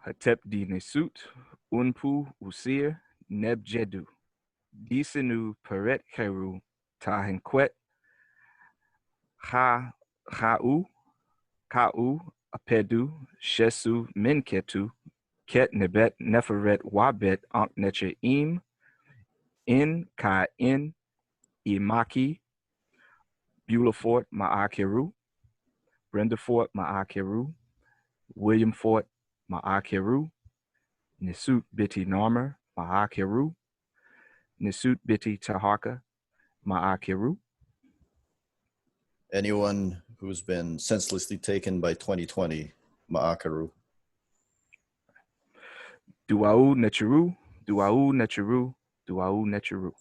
Hatep di Nesut, Unpu Usir, Nebjedu, Disenu Peret Heru, Tahenquet, Ha Hau, Kau, Apedu, Shesu, Menketu, Ket Nebet Neferet Wabet Ankh Neche Im, In Ka In, Imaki, Beulah Fort Ma'akeru, Brenda Fort Ma'akeru, William Fort Ma'akeru, Nisut Biti Narmer Ma'akeru, Nisut Biti Taharka Ma'akeru. Anyone who's been senselessly taken by 2020, Ma'akaru. Duau Necheru, Duau Necheru, Duau Necheru.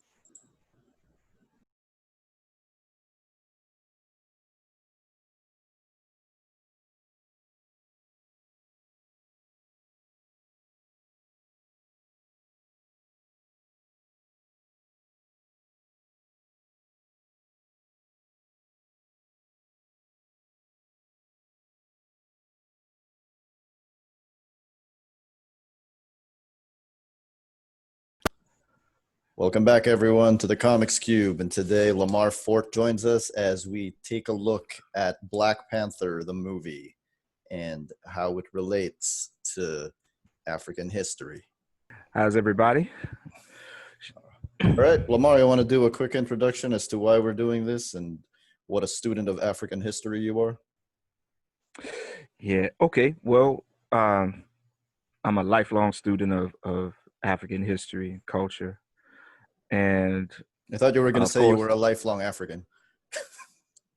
Welcome back, everyone, to the Comics Cube. And today, Lamar Fort joins us as we take a look at Black Panther, the movie, and how it relates to African history. How's everybody? All right, Lamar, you want to do a quick introduction as to why we're doing this and what a student of African history you are? Yeah, okay. Well, I'm a lifelong student of African history and culture. And I thought you were going to say course, you were a lifelong African.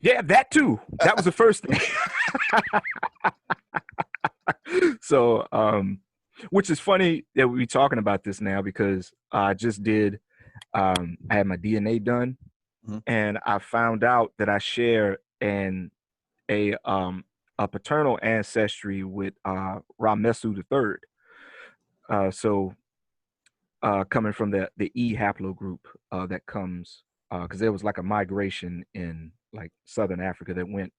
Yeah, that too. That was the first thing. So, which is funny that we're talking about this now because I just did, I had my DNA done, and I found out that I share a paternal ancestry with Ramesu III. So coming from the E haplogroup that comes, because there was like a migration in like Southern Africa that went,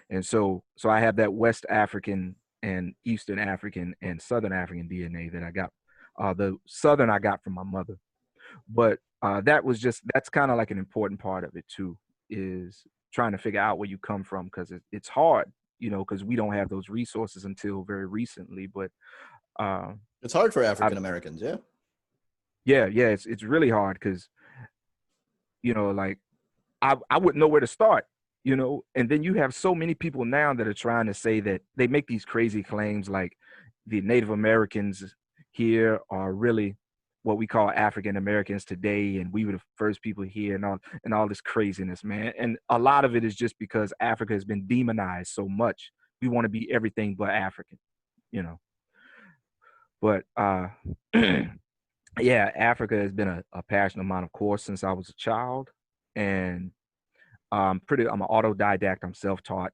and so I have that West African and Eastern African and Southern African DNA that I got. The Southern I got from my mother, but that's kind of like an important part of it too, is trying to figure out where you come from, because it's hard, because we don't have those resources until very recently. But it's hard for African Americans, yeah. Yeah, it's really hard because, like I wouldn't know where to start, and then you have so many people now that are trying to say that they make these crazy claims like the Native Americans here are really what we call African Americans today, and we were the first people here, and all this craziness, man. And a lot of it is just because Africa has been demonized so much. We want to be everything but African, But yeah, Africa has been a passion of mine, of course, since I was a child, and I'm an autodidact. I'm self-taught,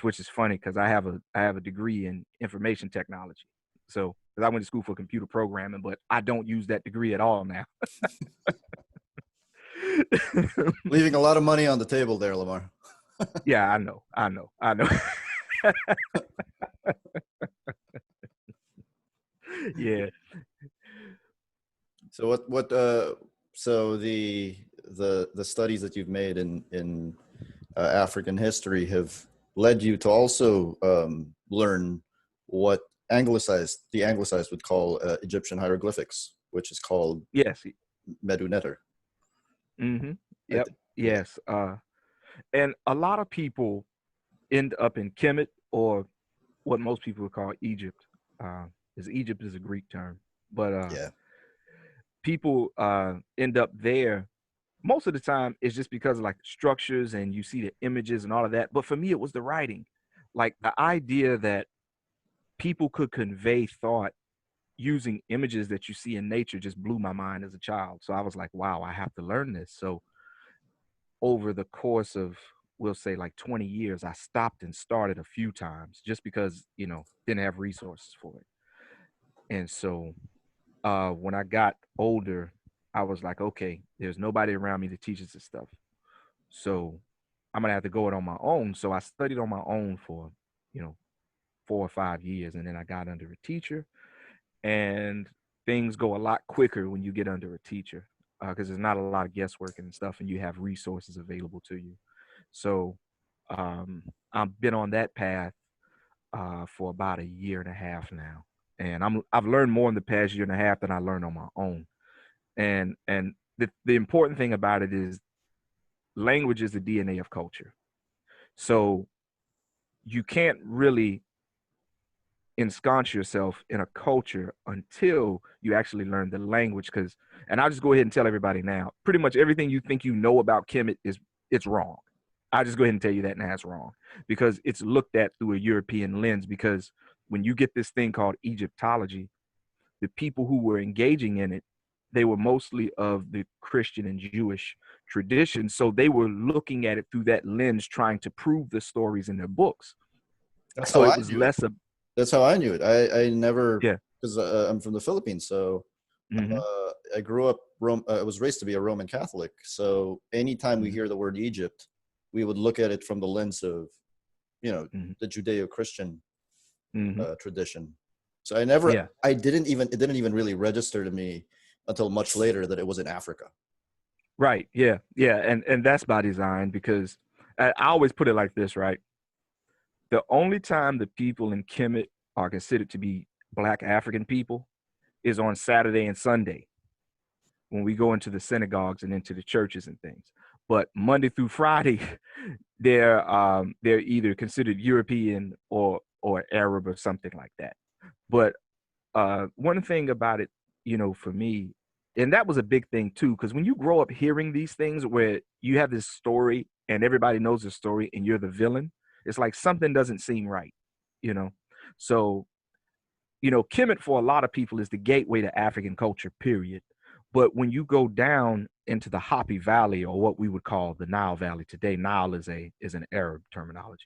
which is funny because I have a degree in information technology. So, because I went to school for computer programming, but I don't use that degree at all now. Leaving a lot of money on the table there, Lamar. Yeah, I know. Yeah. So so the studies that you've made in African history have led you to also learn what the anglicized would call Egyptian hieroglyphics, which is called Medu Neter. Mm-hmm. Yep. Yes. And a lot of people end up in Kemet, or what most people would call Egypt. Egypt is a Greek term, but people end up there. Most of the time, it's just because of like structures and you see the images and all of that. But for me, it was the writing, like the idea that people could convey thought using images that you see in nature just blew my mind as a child. So I was like, wow, I have to learn this. So over the course of, we'll say like 20 years, I stopped and started a few times just because, didn't have resources for it. And so when I got older, I was like, okay, there's nobody around me that teaches this stuff. So I'm going to have to go it on my own. So I studied on my own for, 4 or 5 years, and then I got under a teacher, and things go a lot quicker when you get under a teacher, because there's not a lot of guesswork and stuff, and you have resources available to you. So I've been on that path for about a year and a half now, and I've learned more in the past year and a half than I learned on my own. And the important thing about it is language is the DNA of culture. So you can't really ensconce yourself in a culture until you actually learn the language. Because, and I'll just go ahead and tell everybody now, pretty much everything you think you know about Kemet it's wrong. I'll just go ahead and tell you that now it's wrong, because it's looked at through a European lens. Because when you get this thing called Egyptology, the people who were engaging in it, they were mostly of the Christian and Jewish tradition. So they were looking at it through that lens, trying to prove the stories in their books. That's So how it I was knew it. less of, That's how I knew it. I never, yeah. because I'm from the Philippines, so Mm-hmm. I grew up. I was raised to be a Roman Catholic. So anytime we Mm-hmm. hear the word Egypt, we would look at it from the lens of, Mm-hmm. the Judeo-Christian Mm-hmm. tradition. So I never, Yeah. I didn't even, it didn't even really register to me until much later that it was in Africa. Right. Yeah. Yeah. And that's by design, because I always put it like this, right? The only time the people in Kemet are considered to be Black African people is on Saturday and Sunday, when we go into the synagogues and into the churches and things. But Monday through Friday, they're either considered European or Arab or something like that. But one thing about it, for me, and that was a big thing too, because when you grow up hearing these things where you have this story and everybody knows the story and you're the villain, it's like something doesn't seem right, you know. So Kemet for a lot of people is the gateway to African culture, period. But when you go down into the Happy Valley, or what we would call the Nile Valley today, Nile is an Arab terminology.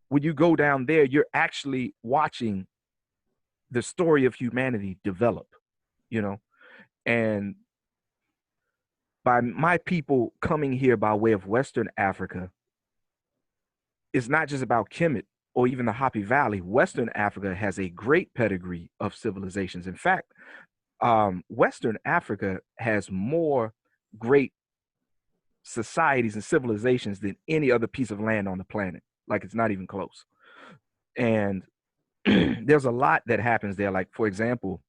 When you go down there, you're actually watching the story of humanity develop, you know, and by my people coming here by way of Western Africa, it's not just about Kemet or even the Happy Valley. Western Africa has a great pedigree of civilizations. In fact, Western Africa has more great societies and civilizations than any other piece of land on the planet. Like, it's not even close. And there's a lot that happens there. Like, for example,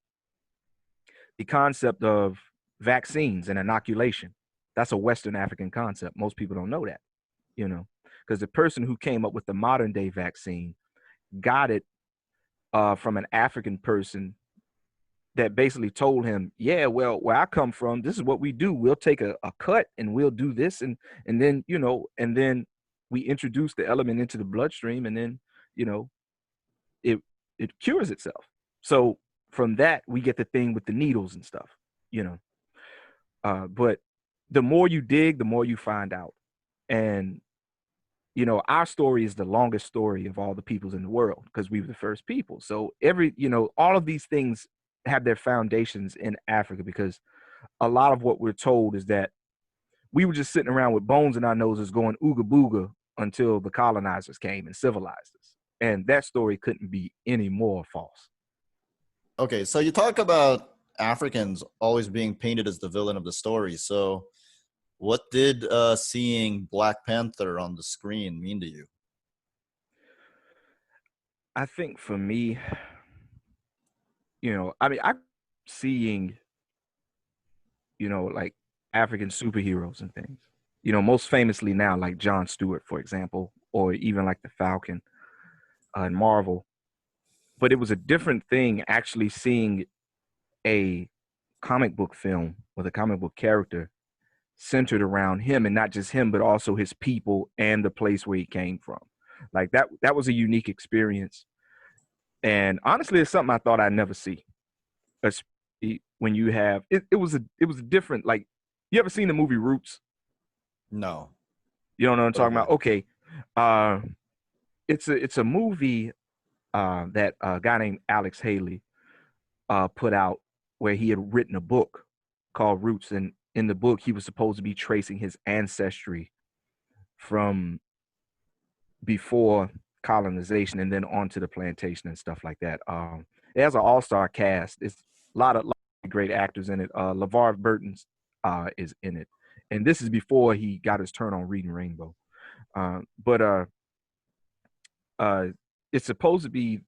the concept of vaccines and inoculation. That's a Western African concept. Most people don't know that, because the person who came up with the modern day vaccine got it from an African person that basically told him, yeah, well, where I come from, this is what we do. We'll take a cut and we'll do this. And then, and then we introduce the element into the bloodstream, and then, you know, it, it cures itself. So from that, we get the thing with the needles and stuff, you know. But the more you dig, the more you find out. And, our story is the longest story of all the peoples in the world, because we were the first people. So all of these things have their foundations in Africa, because a lot of what we're told is that we were just sitting around with bones in our noses going ooga booga until the colonizers came and civilized us. And that story couldn't be any more false. Okay, so you talk about Africans always being painted as the villain of the story. So what did seeing Black Panther on the screen mean to you? I think for me, I mean, I'm seeing, like African superheroes and things. Most famously now, like John Stewart, for example, or even like the Falcon in Marvel. But it was a different thing actually seeing a comic book film with a comic book character centered around him, and not just him, but also his people and the place where he came from. Like that was a unique experience. And honestly, it's something I thought I'd never see. Especially when you have it was a different, like, you ever seen the movie Roots? No. You don't know what I'm What is talking that? about? Okay. Uh it's a movie that a guy named Alex Haley put out, where he had written a book called Roots. And in the book, he was supposed to be tracing his ancestry from before colonization and then onto the plantation and stuff like that. It has an all-star cast. It's lot of great actors in it. LeVar Burton's is in it, and this is before he got his turn on Reading Rainbow. But it's supposed to be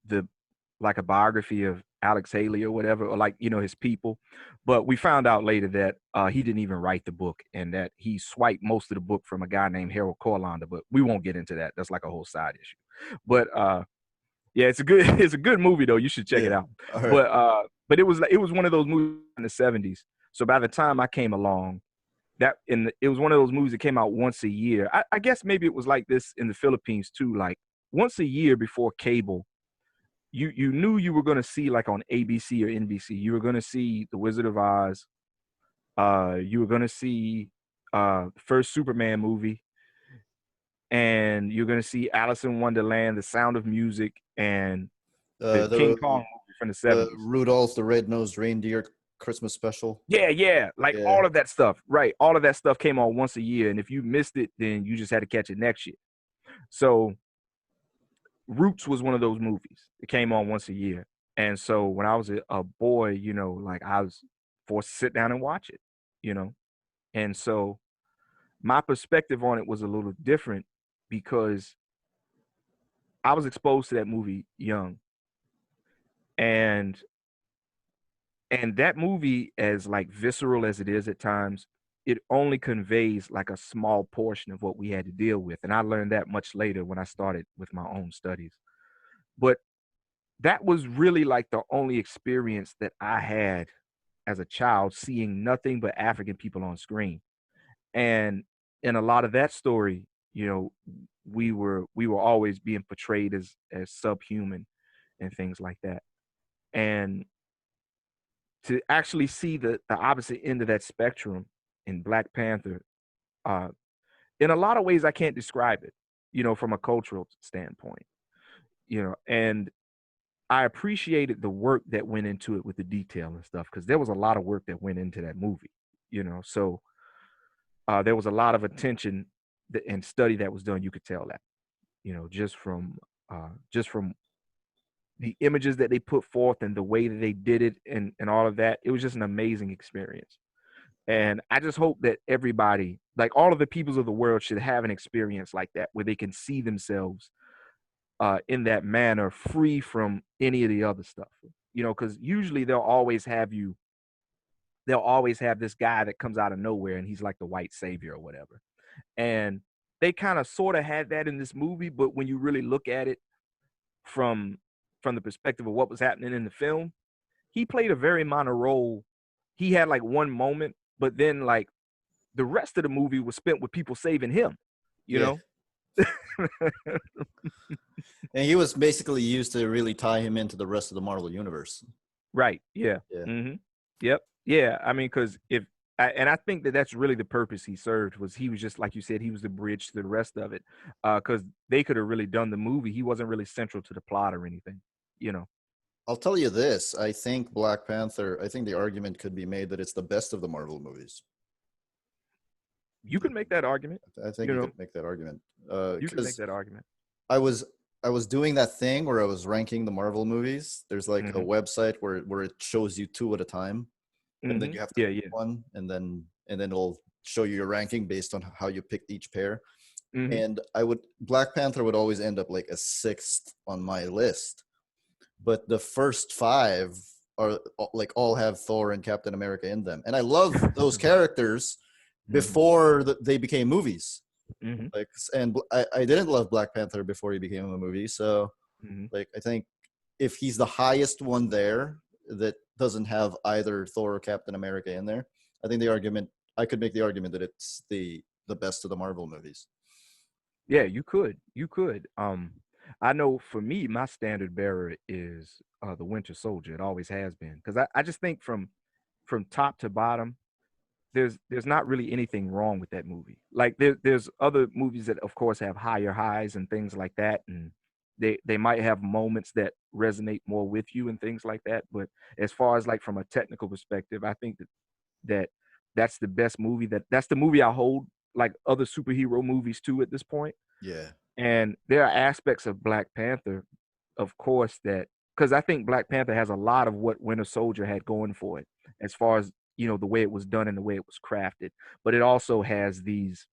like a biography of Alex Haley or whatever, or like, his people. But we found out later that he didn't even write the book, and that he swiped most of the book from a guy named Harold Corlander. But we won't get into that. That's like a whole side issue. But yeah, it's a good movie though. You should check it out. Right. But it was one of those movies in the 70s. So by the time I came along, it was one of those movies that came out once a year. I guess maybe it was like this in the Philippines too. Like once a year before cable, you knew you were going to see, like on ABC or NBC, you were going to see The Wizard of Oz. You were going to see the first Superman movie, and you're going to see Alice in Wonderland, The Sound of Music, and the King Kong movie from the 70s. Rudolph the Red-Nosed Reindeer Christmas special. Yeah. Like all of that stuff, right? All of that stuff came on once a year, and if you missed it, then you just had to catch it next year. So Roots was one of those movies. It came on once a year. And so when I was a boy, like I was forced to sit down and watch it, And so my perspective on it was a little different because I was exposed to that movie young. And that movie, as like visceral as it is at times, it only conveys like a small portion of what we had to deal with. And I learned that much later when I started with my own studies. But that was really like the only experience that I had as a child, seeing nothing but African people on screen. And in a lot of that story, we were always being portrayed as subhuman and things like that. And to actually see the opposite end of that spectrum in Black Panther, in a lot of ways I can't describe it, from a cultural standpoint, and I appreciated the work that went into it with the detail and stuff, because there was a lot of work that went into that movie, so there was a lot of attention and study that was done. You could tell that, just from the images that they put forth and the way that they did it and all of that. It was just an amazing experience. And I just hope that everybody, like all of the peoples of the world, should have an experience like that where they can see themselves in that manner, free from any of the other stuff, because usually they'll always have this guy that comes out of nowhere and he's like the white savior or whatever. And they kind of sort of had that in this movie, but when you really look at it from the perspective of what was happening in the film, he played a very minor role. He had like one moment, but then like the rest of the movie was spent with people saving him, you know? And he was basically used to really tie him into the rest of the Marvel universe. Right. Yeah. Mm-hmm. Yep. Yeah. I mean, because I think that that's really the purpose he served, was he was just, like you said, he was the bridge to the rest of it, because they could have really done the movie. He wasn't really central to the plot or anything, I'll tell you this. I think Black Panther, I think the argument could be made that it's the best of the Marvel movies. You could make that argument. I think you could make that argument. You could make that argument. I was doing that thing where I was ranking the Marvel movies. There's like a website where it shows you two at a time, and then you have to pick one, and then it'll show you your ranking based on how you picked each pair. And Black Panther would always end up like a 6th on my list, but the first 5 are like all have Thor and Captain America in them, and I love those characters before they became movies. Like, and I didn't love Black Panther before he became a movie, so like I think if he's the highest one there that doesn't have either Thor or Captain America in there, I think I could make the argument that it's the best of the Marvel movies. Yeah, you could. I know for me, my standard bearer is the Winter Soldier. It always has been, because I just think from top to bottom, there's not really anything wrong with that movie. Like there's other movies that of course have higher highs and things like that, and they might have moments that resonate more with you and things like that. But as far as like from a technical perspective, I think that's the best movie. That's the movie I hold like other superhero movies to at this point. Yeah. And there are aspects of Black Panther, of course, that because I think Black Panther has a lot of what Winter Soldier had going for it, as far as the way it was done and the way it was crafted. But it also has these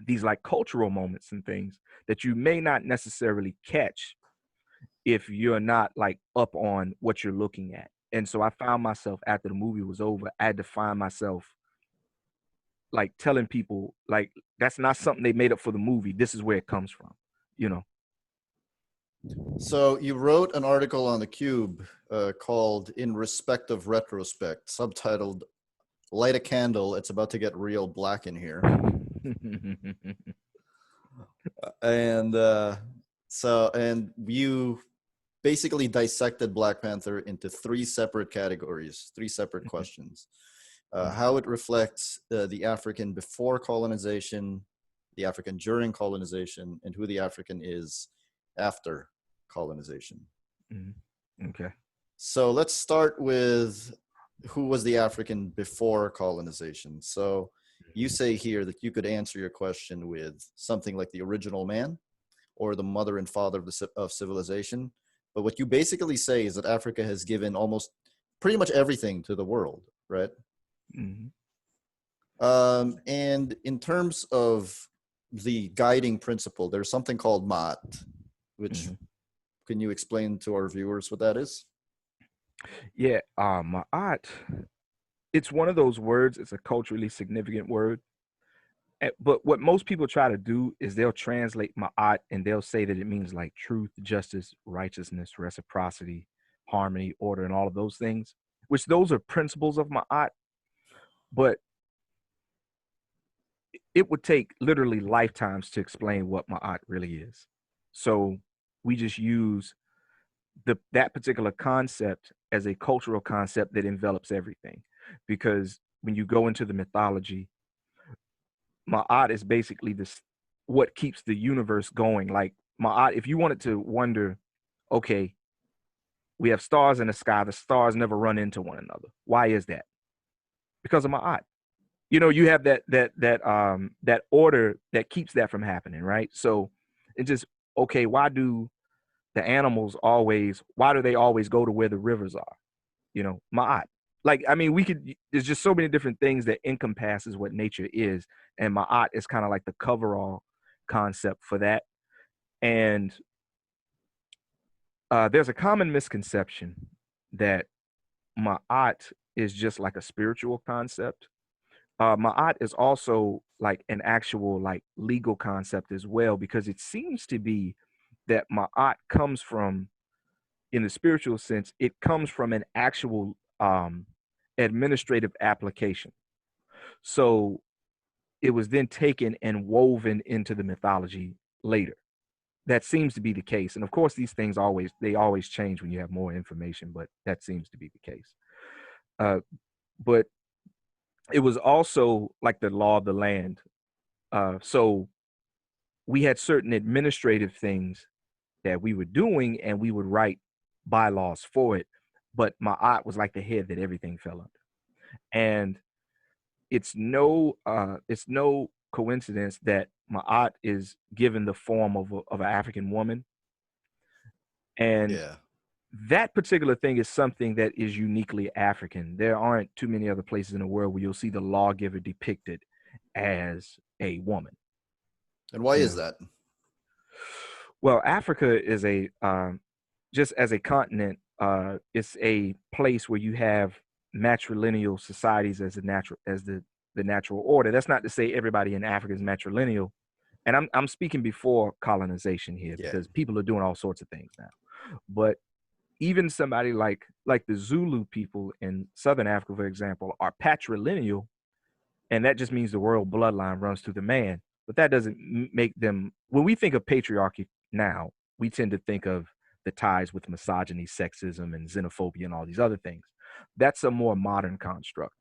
like cultural moments and things that you may not necessarily catch if you're not like up on what you're looking at. And so I found myself after the movie was over, I had to find myself like telling people like that's not something they made up for the movie. This is where it comes from, you know. So you wrote an article on the Cube called "In Respect of Retrospect," subtitled "Light a Candle. It's about to get real black in here." And and you basically dissected Black Panther into three separate categories, three separate questions. How it reflects the African before colonization, the African during colonization, and who the African is after colonization. Okay. So let's start with who was the African before colonization. So you say here that you could answer your question with something like the original man or the mother and father of civilization. But what you basically say is that Africa has given almost pretty much everything to the world, right? And in terms of the guiding principle, there's something called Ma'at, which can you explain to our viewers what that is? Yeah, Ma'at, it's one of those words, it's a culturally significant word. But what most people try to do is they'll translate Ma'at and they'll say that it means like truth, justice, righteousness, reciprocity, harmony, order, and all of those things, which those are principles of Ma'at. But it would take literally lifetimes to explain what Ma'at really is. So we just use that particular concept as a cultural concept that envelops everything. Because when you go into the mythology, Ma'at is basically this what keeps the universe going. Like Ma'at, if you wanted to wonder, okay, we have stars in the sky, the stars never run into one another. Why is that? Because of Ma'at. You have that order that keeps that from happening, right? So it's just okay, why do the animals why do they always go to where the rivers are? Ma'at. Like, I mean, there's just so many different things that encompasses what nature is. And Ma'at is kind of like the coverall concept for that. And there's a common misconception that Ma'at is just like a spiritual concept. Ma'at is also like an actual like legal concept as well, because it seems to be that Ma'at comes from, in the spiritual sense, it comes from an actual administrative application. So it was then taken and woven into the mythology later. That seems to be the case. And of course, these things always change when you have more information, but that seems to be the case. But it was also like the law of the land. So we had certain administrative things that we were doing, and we would write bylaws for it. But Ma'at was like the head that everything fell under. And it's no coincidence that Ma'at is given the form of an African woman. And that particular thing is something that is uniquely African. There aren't too many other places in the world where you'll see the lawgiver depicted as a woman. And why is that? Well, Africa is just as a continent, it's a place where you have matrilineal societies as the natural order. That's not to say everybody in Africa is matrilineal, and I'm speaking before colonization here, because people are doing all sorts of things now. But even somebody like the Zulu people in Southern Africa, for example, are patrilineal, and that just means the royal bloodline runs through the man. But that doesn't make them. When we think of patriarchy now, we tend to think of the ties with misogyny, sexism, and xenophobia, and all these other things. That's a more modern construct,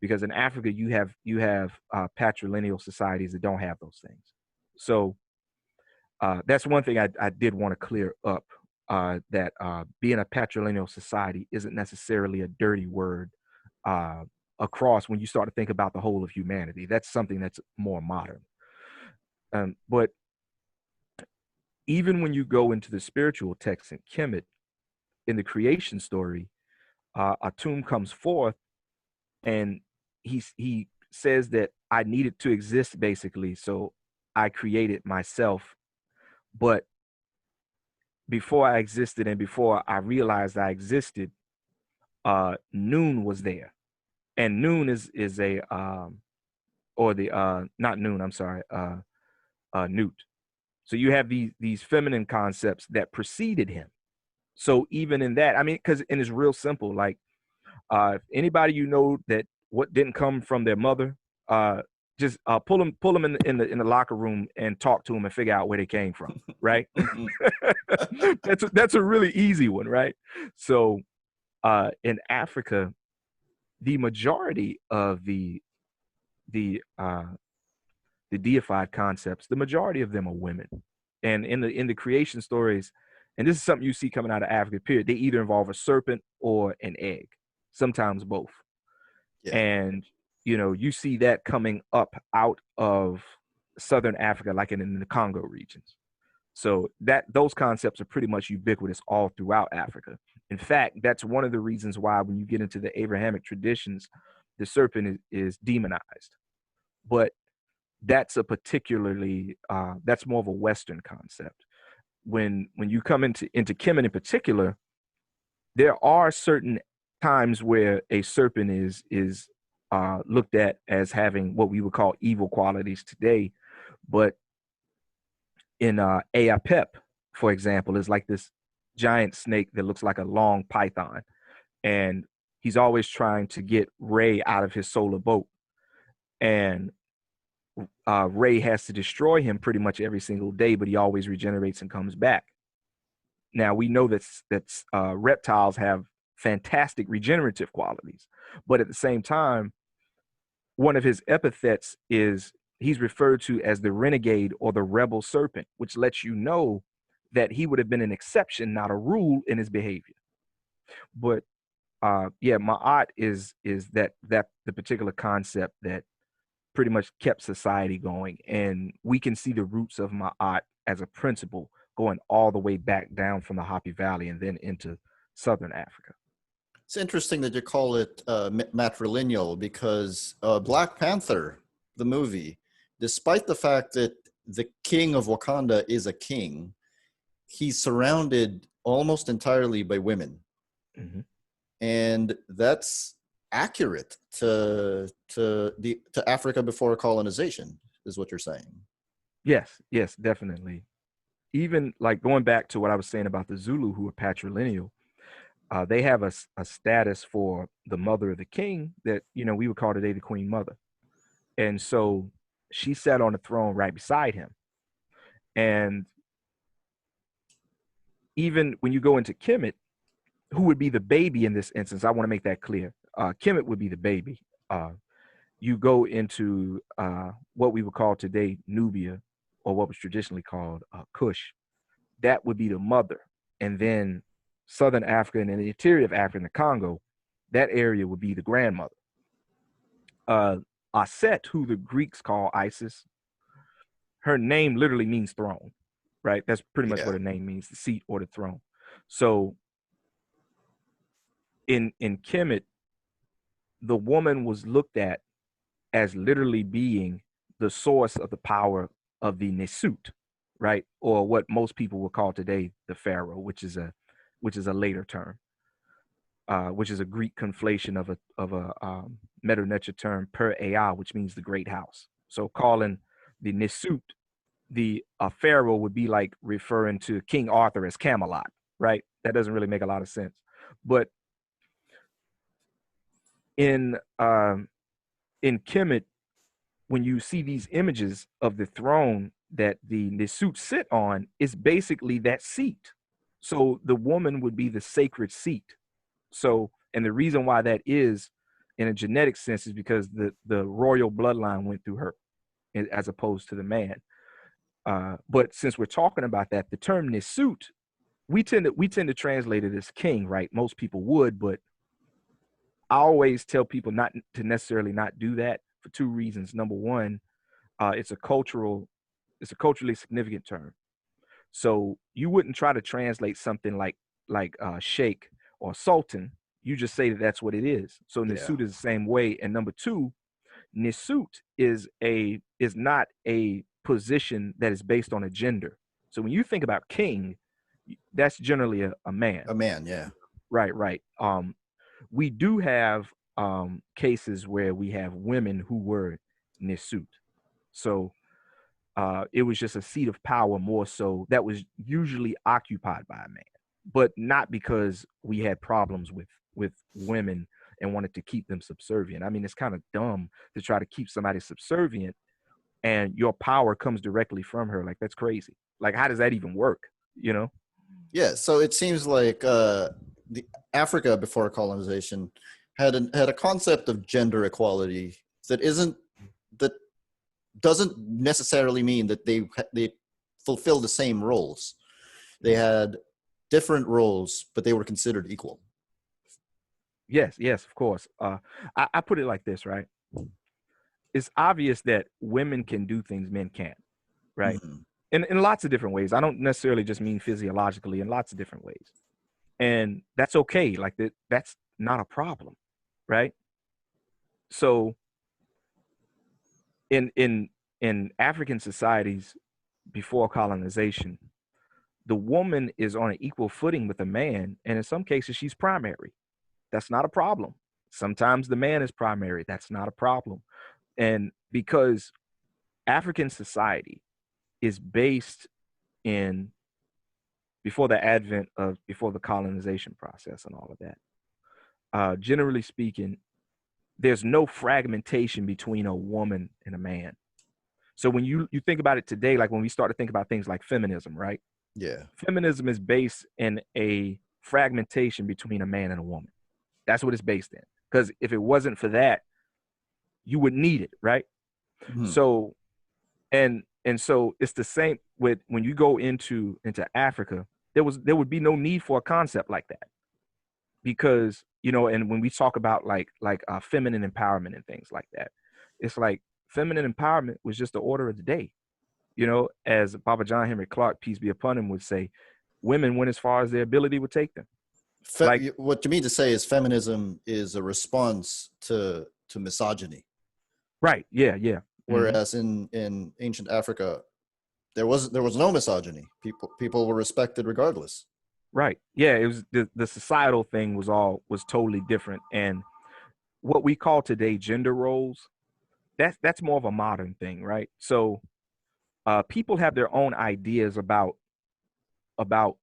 because in Africa you have patrilineal societies that don't have those things. So that's one thing I did want to clear up, that being a patrilineal society isn't necessarily a dirty word across when you start to think about the whole of humanity. That's something that's more modern. But even when you go into the spiritual text in Kemet, in the creation story, Atum comes forth and he says that I needed to exist basically, so I created myself. But before I existed and before I realized I existed, Noon was there, and Noon is a or the not Noon, I'm sorry, Newt. So you have these feminine concepts that preceded him. So even in that, I mean, because and it's real simple. Like anybody you know that what didn't come from their mother, just pull them in the locker room and talk to them and figure out where they came from, right? That's a really easy one, right? So in Africa, the majority of the deified concepts, the majority of them are women. And in the creation stories, and this is something you see coming out of Africa, period, they either involve a serpent or an egg, sometimes both. Yeah. And you see that coming up out of Southern Africa, like in the Congo regions. So those concepts are pretty much ubiquitous all throughout Africa. In fact, that's one of the reasons why when you get into the Abrahamic traditions, the serpent is demonized. But that's a particularly that's more of a Western concept. When you come into Kemet in particular, there are certain times where a serpent is looked at as having what we would call evil qualities today. But in Aapep, for example, is like this giant snake that looks like a long python, and he's always trying to get Ray out of his solar boat, and Ray has to destroy him pretty much every single day, but he always regenerates and comes back. Now we know that reptiles have fantastic regenerative qualities, but at the same time, one of his epithets is he's referred to as the renegade or the rebel serpent, which lets you know that he would have been an exception, not a rule in his behavior. But yeah, Ma'at is that the particular concept that pretty much kept society going. And we can see the roots of Ma'at as a principle going all the way back down from the Happy Valley and then into Southern Africa. It's interesting that you call it matrilineal because Black Panther, the movie, despite the fact that the king of Wakanda is a king, he's surrounded almost entirely by women. Mm-hmm. And that's accurate to Africa before colonization, is what you're saying. Yes, definitely. Even like going back to what I was saying about the Zulu who are patrilineal, they have a status for the mother of the king that we would call today the Queen Mother, and so she sat on the throne right beside him. And even when you go into Kemet, who would be the baby in this instance? I want to make that clear. Kemet would be the baby. You go into what we would call today Nubia, or what was traditionally called Kush. That would be the mother, and then Southern Africa and the interior of Africa, in the Congo, that area would be the grandmother. Aset, who the Greeks call Isis, her name literally means throne, right? That's pretty much what her name means, the seat or the throne. So in Kemet, the woman was looked at as literally being the source of the power of the Nesut, right? Or what most people would call today the pharaoh, which is a later term, which is a Greek conflation of a Meta-Netia term per Ea, which means the great house. So calling the Nesut the pharaoh would be like referring to King Arthur as Camelot, right? That doesn't really make a lot of sense. But in Kemet, when you see these images of the throne that the Nesut sit on, it's basically that seat. So the woman would be the sacred seat. So, and the reason why that is in a genetic sense is because the royal bloodline went through her as opposed to the man. But since we're talking about that, the term Nesut, we tend to translate it as king, right? Most people would, but I always tell people not to necessarily not do that for two reasons. Number one, it's a culturally significant term. So you wouldn't try to translate something like sheikh or sultan. You just say that that's what it is. So Yeah. Nisut is the same way. And number two, Nisut is not a position that is based on a gender. So when you think about king, that's generally a man. A man, yeah. Right, right. We do have cases where we have women who were Nisut. So it was just a seat of power more so that was usually occupied by a man, but not because we had problems with women and wanted to keep them subservient. I mean, it's kind of dumb to try to keep somebody subservient and your power comes directly from her. Like, that's crazy. Like, how does that even work? You know? Yeah, so it seems like the Africa before colonization had a concept of gender equality that doesn't necessarily mean that they fulfill the same roles. They had different roles, but they were considered equal. Yes, yes, of course. I put it like this, right? It's obvious that women can do things men can't, right? Mm-hmm. In lots of different ways. I don't necessarily just mean physiologically, in lots of different ways. And that's okay. Like that's not a problem, right? So in African societies before colonization, the woman is on an equal footing with a man, and in some cases she's primary. That's not a problem. Sometimes the man is primary. That's not a problem. And because African society is based in before the colonization process and all of that, generally speaking, there's no fragmentation between a woman and a man. So when you think about it today, like when we start to think about things like feminism, right? Yeah. Feminism is based in a fragmentation between a man and a woman. That's what it's based in. Because if it wasn't for that, you would need it, right? Mm-hmm. So and so it's the same with when you go into Africa, there would be no need for a concept like that. Because, and when we talk about feminine empowerment and things like that, it's like feminine empowerment was just the order of the day. As Papa John Henry Clark, peace be upon him, would say, women went as far as their ability would take them. What you mean to say is feminism is a response to misogyny. Right. Yeah. Yeah. Whereas in ancient Africa, there was no misogyny. People were respected regardless. Right. Yeah. It was the societal thing was totally different. And what we call today gender roles, that's more of a modern thing, right? So people have their own ideas about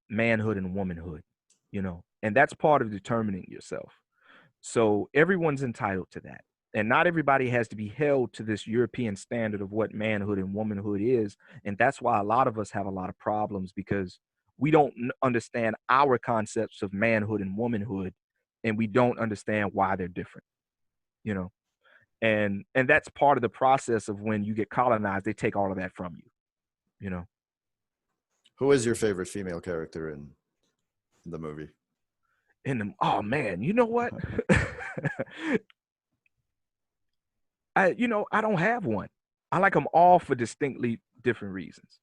manhood and womanhood, and that's part of determining yourself. So everyone's entitled to that. And not everybody has to be held to this European standard of what manhood and womanhood is. And that's why a lot of us have a lot of problems, because we don't understand our concepts of manhood and womanhood, and we don't understand why they're different, you know. And that's part of the process of when you get colonized, they take all of that from you, you know. Who is your favorite female character in the movie? Oh man, you know what? I don't have one. I like them all for distinctly different reasons.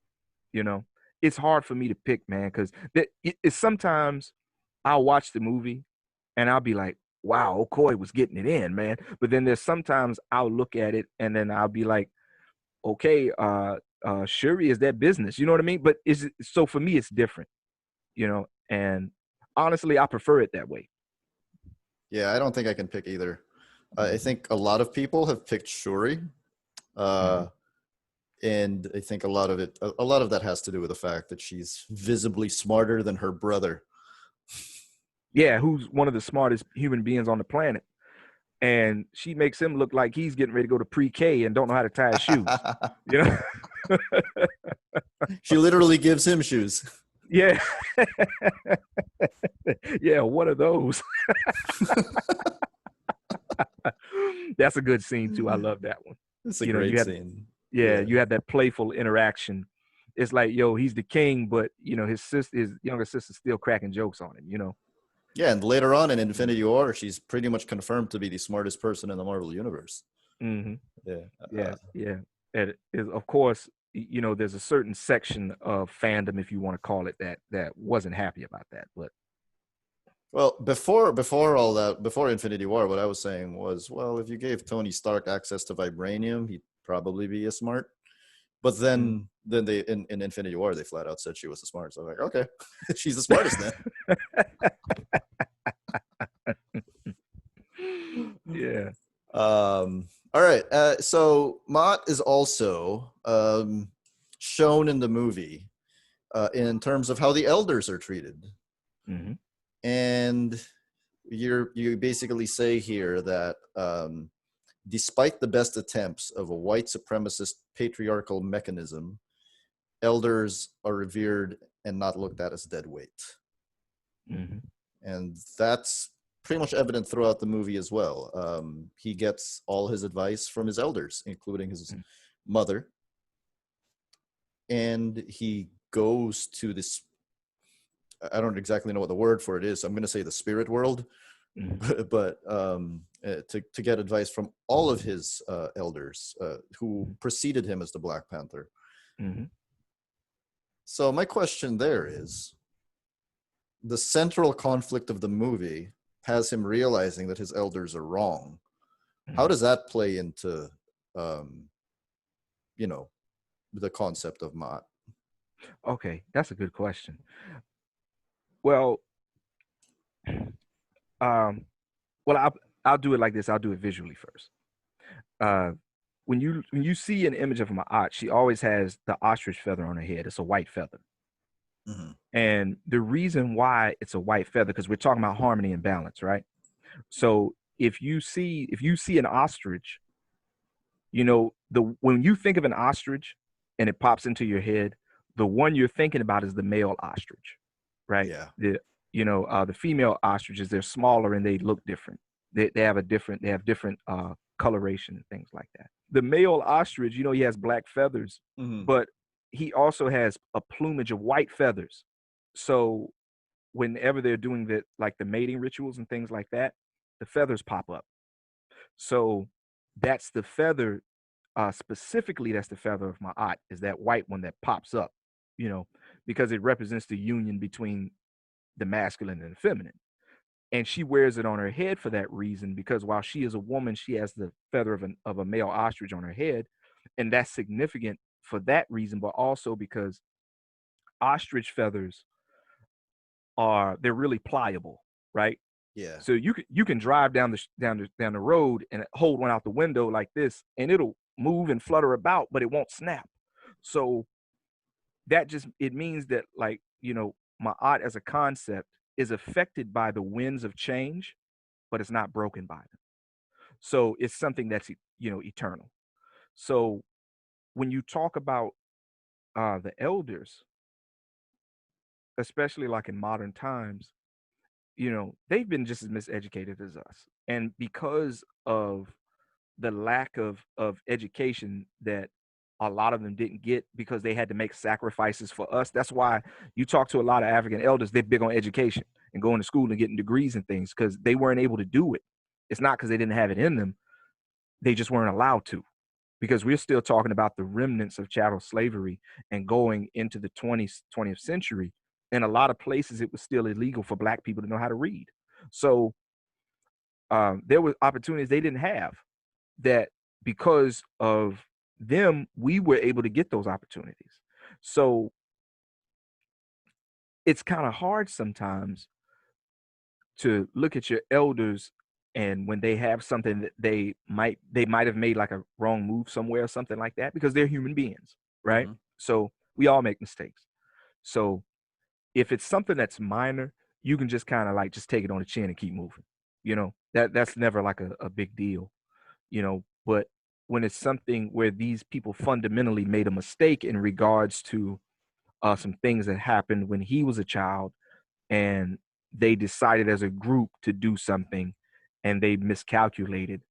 It's hard for me to pick, man, because it's sometimes I'll watch the movie and I'll be like, wow, Okoye was getting it in, man. But then there's sometimes I'll look at it and then I'll be like, okay, Shuri is that business. You know what I mean? But so for me, it's different, and honestly, I prefer it that way. Yeah, I don't think I can pick either. I think a lot of people have picked Shuri. And I think a lot of that has to do with the fact that she's visibly smarter than her brother. Yeah, who's one of the smartest human beings on the planet. And she makes him look like he's getting ready to go to pre-K and don't know how to tie his shoes. She literally gives him shoes. Yeah. Yeah, what are those? That's a good scene too. I love that one. It's a great scene. Yeah, you have that playful interaction. It's like, yo, he's the king, but his younger sister's still cracking jokes on him, Yeah, and later on in Infinity War, she's pretty much confirmed to be the smartest person in the Marvel universe. Mm-hmm. Yeah. Yeah. And of course, you know, there's a certain section of fandom, if you want to call it that, that wasn't happy about that. But well, before all that, before Infinity War, what I was saying was, well, if you gave Tony Stark access to vibranium, he'd probably be a smart. But then they in Infinity War they flat out said she was the smartest. So I'm like, okay, she's the smartest then. yeah. All right. So Mott is also shown in the movie in terms of how the elders are treated, Mm-hmm. and you basically say here that despite the best attempts of a white supremacist patriarchal mechanism, elders are revered and not looked at as dead weight. Mm-hmm. And that's pretty much evident throughout the movie as well. He gets all his advice from his elders, including his mother. And he goes to this, I don't exactly know what the word for it is, so I'm going to say the spirit world, but to get advice from all of his elders who preceded him as the Black Panther. Mm-hmm. So my question there is, the central conflict of the movie has him realizing that his elders are wrong. How does that play into, you know, the concept of Mott? Okay, that's a good question. Well, well, I'll do it like this. I'll do it visually first. When you see an image of Ma'at, she always has the ostrich feather on her head. It's a white feather. Mm-hmm. And the reason why it's a white feather, because we're talking about harmony and balance, right? So if you see an ostrich, you know, when you think of an ostrich and it pops into your head, the one you're thinking about is the male ostrich, right? Yeah. The female ostriches, they're smaller and they look different. They have different coloration and things like that. The male ostrich, you know, he has black feathers, but he also has a plumage of white feathers. So whenever they're doing the mating rituals and things like that, the feathers pop up. So that's the feather, specifically, that's the feather of Ma'at, is that white one that pops up, you know, because it represents the union between the masculine and the feminine. And she wears it on her head for that reason, because while she is a woman, she has the feather of a male ostrich on her head. And that's significant for that reason, but also because ostrich feathers they're really pliable, right? Yeah. So you can drive down the road and hold one out the window like this, and it'll move and flutter about, but it won't snap. So it means that, like, you know, Ma'at as a concept is affected by the winds of change, but it's not broken by them. So it's something that's, you know, eternal. So when you talk about the elders, especially like in modern times, you know, they've been just as miseducated as us. And because of the lack of education that a lot of them didn't get, because they had to make sacrifices for us. That's why you talk to a lot of African elders, they're big on education and going to school and getting degrees and things, because they weren't able to do it. It's not because they didn't have it in them. They just weren't allowed to, because we're still talking about the remnants of chattel slavery and going into the 20th century. In a lot of places, it was still illegal for Black people to know how to read. So there were opportunities they didn't have, that because of them, we were able to get those opportunities. So it's kind of hard sometimes to look at your elders, and when they have something that they might have made like a wrong move somewhere or something like that, because they're human beings, right? So we all make mistakes. So if it's something that's minor, you can just kind of like just take it on the chin and keep moving. You know, that's never like a big deal, you know. But when it's something where these people fundamentally made a mistake in regards to some things that happened when he was a child, and they decided as a group to do something and they miscalculated,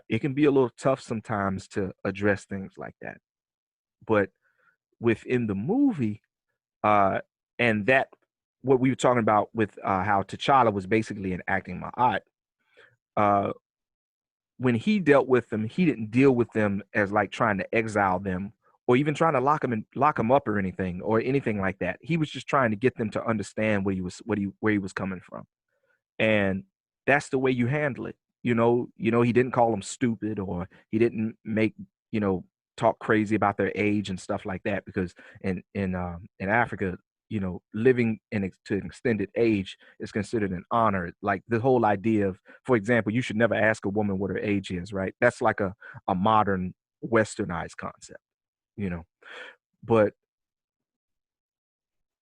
it can be a little tough sometimes to address things like that. But within the movie, and that what we were talking about with how T'Challa was basically enacting Ma'at, when he dealt with them, he didn't deal with them as like trying to exile them or even trying to lock him up or anything like that. He was just trying to get them to understand where he was coming from. And that's the way you handle it. He didn't call them stupid, or he didn't make, talk crazy about their age and stuff like that, because in Africa, living to an extended age is considered an honor. Like the whole idea of, for example, you should never ask a woman what her age is, right? That's like a modern westernized concept, you know. But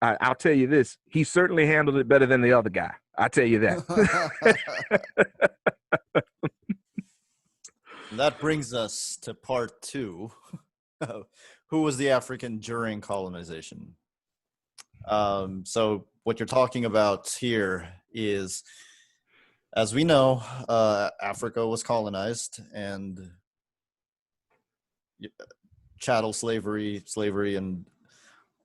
I'll tell you this, he certainly handled it better than the other guy. I tell you that. That brings us to part 2. Who was the African during colonization? So what you're talking about here is, as we know, Africa was colonized, and chattel slavery, and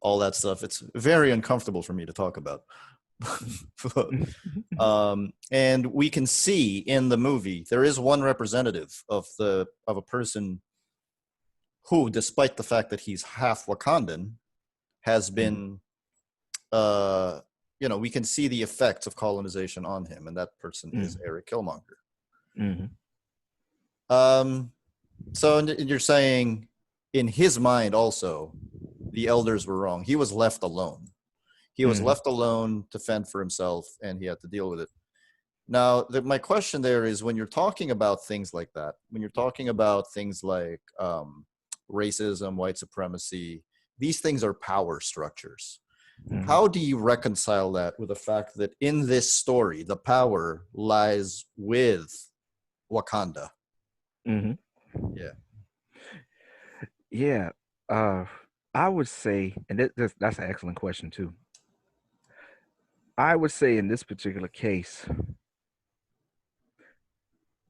all that stuff. It's very uncomfortable for me to talk about. And we can see in the movie there is one representative of a person who, despite the fact that he's half Wakandan, has been we can see the effects of colonization on him, and that person is Eric Killmonger. So you're saying, in his mind also, the elders were wrong. He was left alone. He was left alone to fend for himself, and he had to deal with it. Now, my question there is, when you're talking about things like that, when you're talking about things like racism, white supremacy, these things are power structures. How do you reconcile that with the fact that in this story, the power lies with Wakanda? Yeah. I would say, and that's an excellent question too. I would say in this particular case,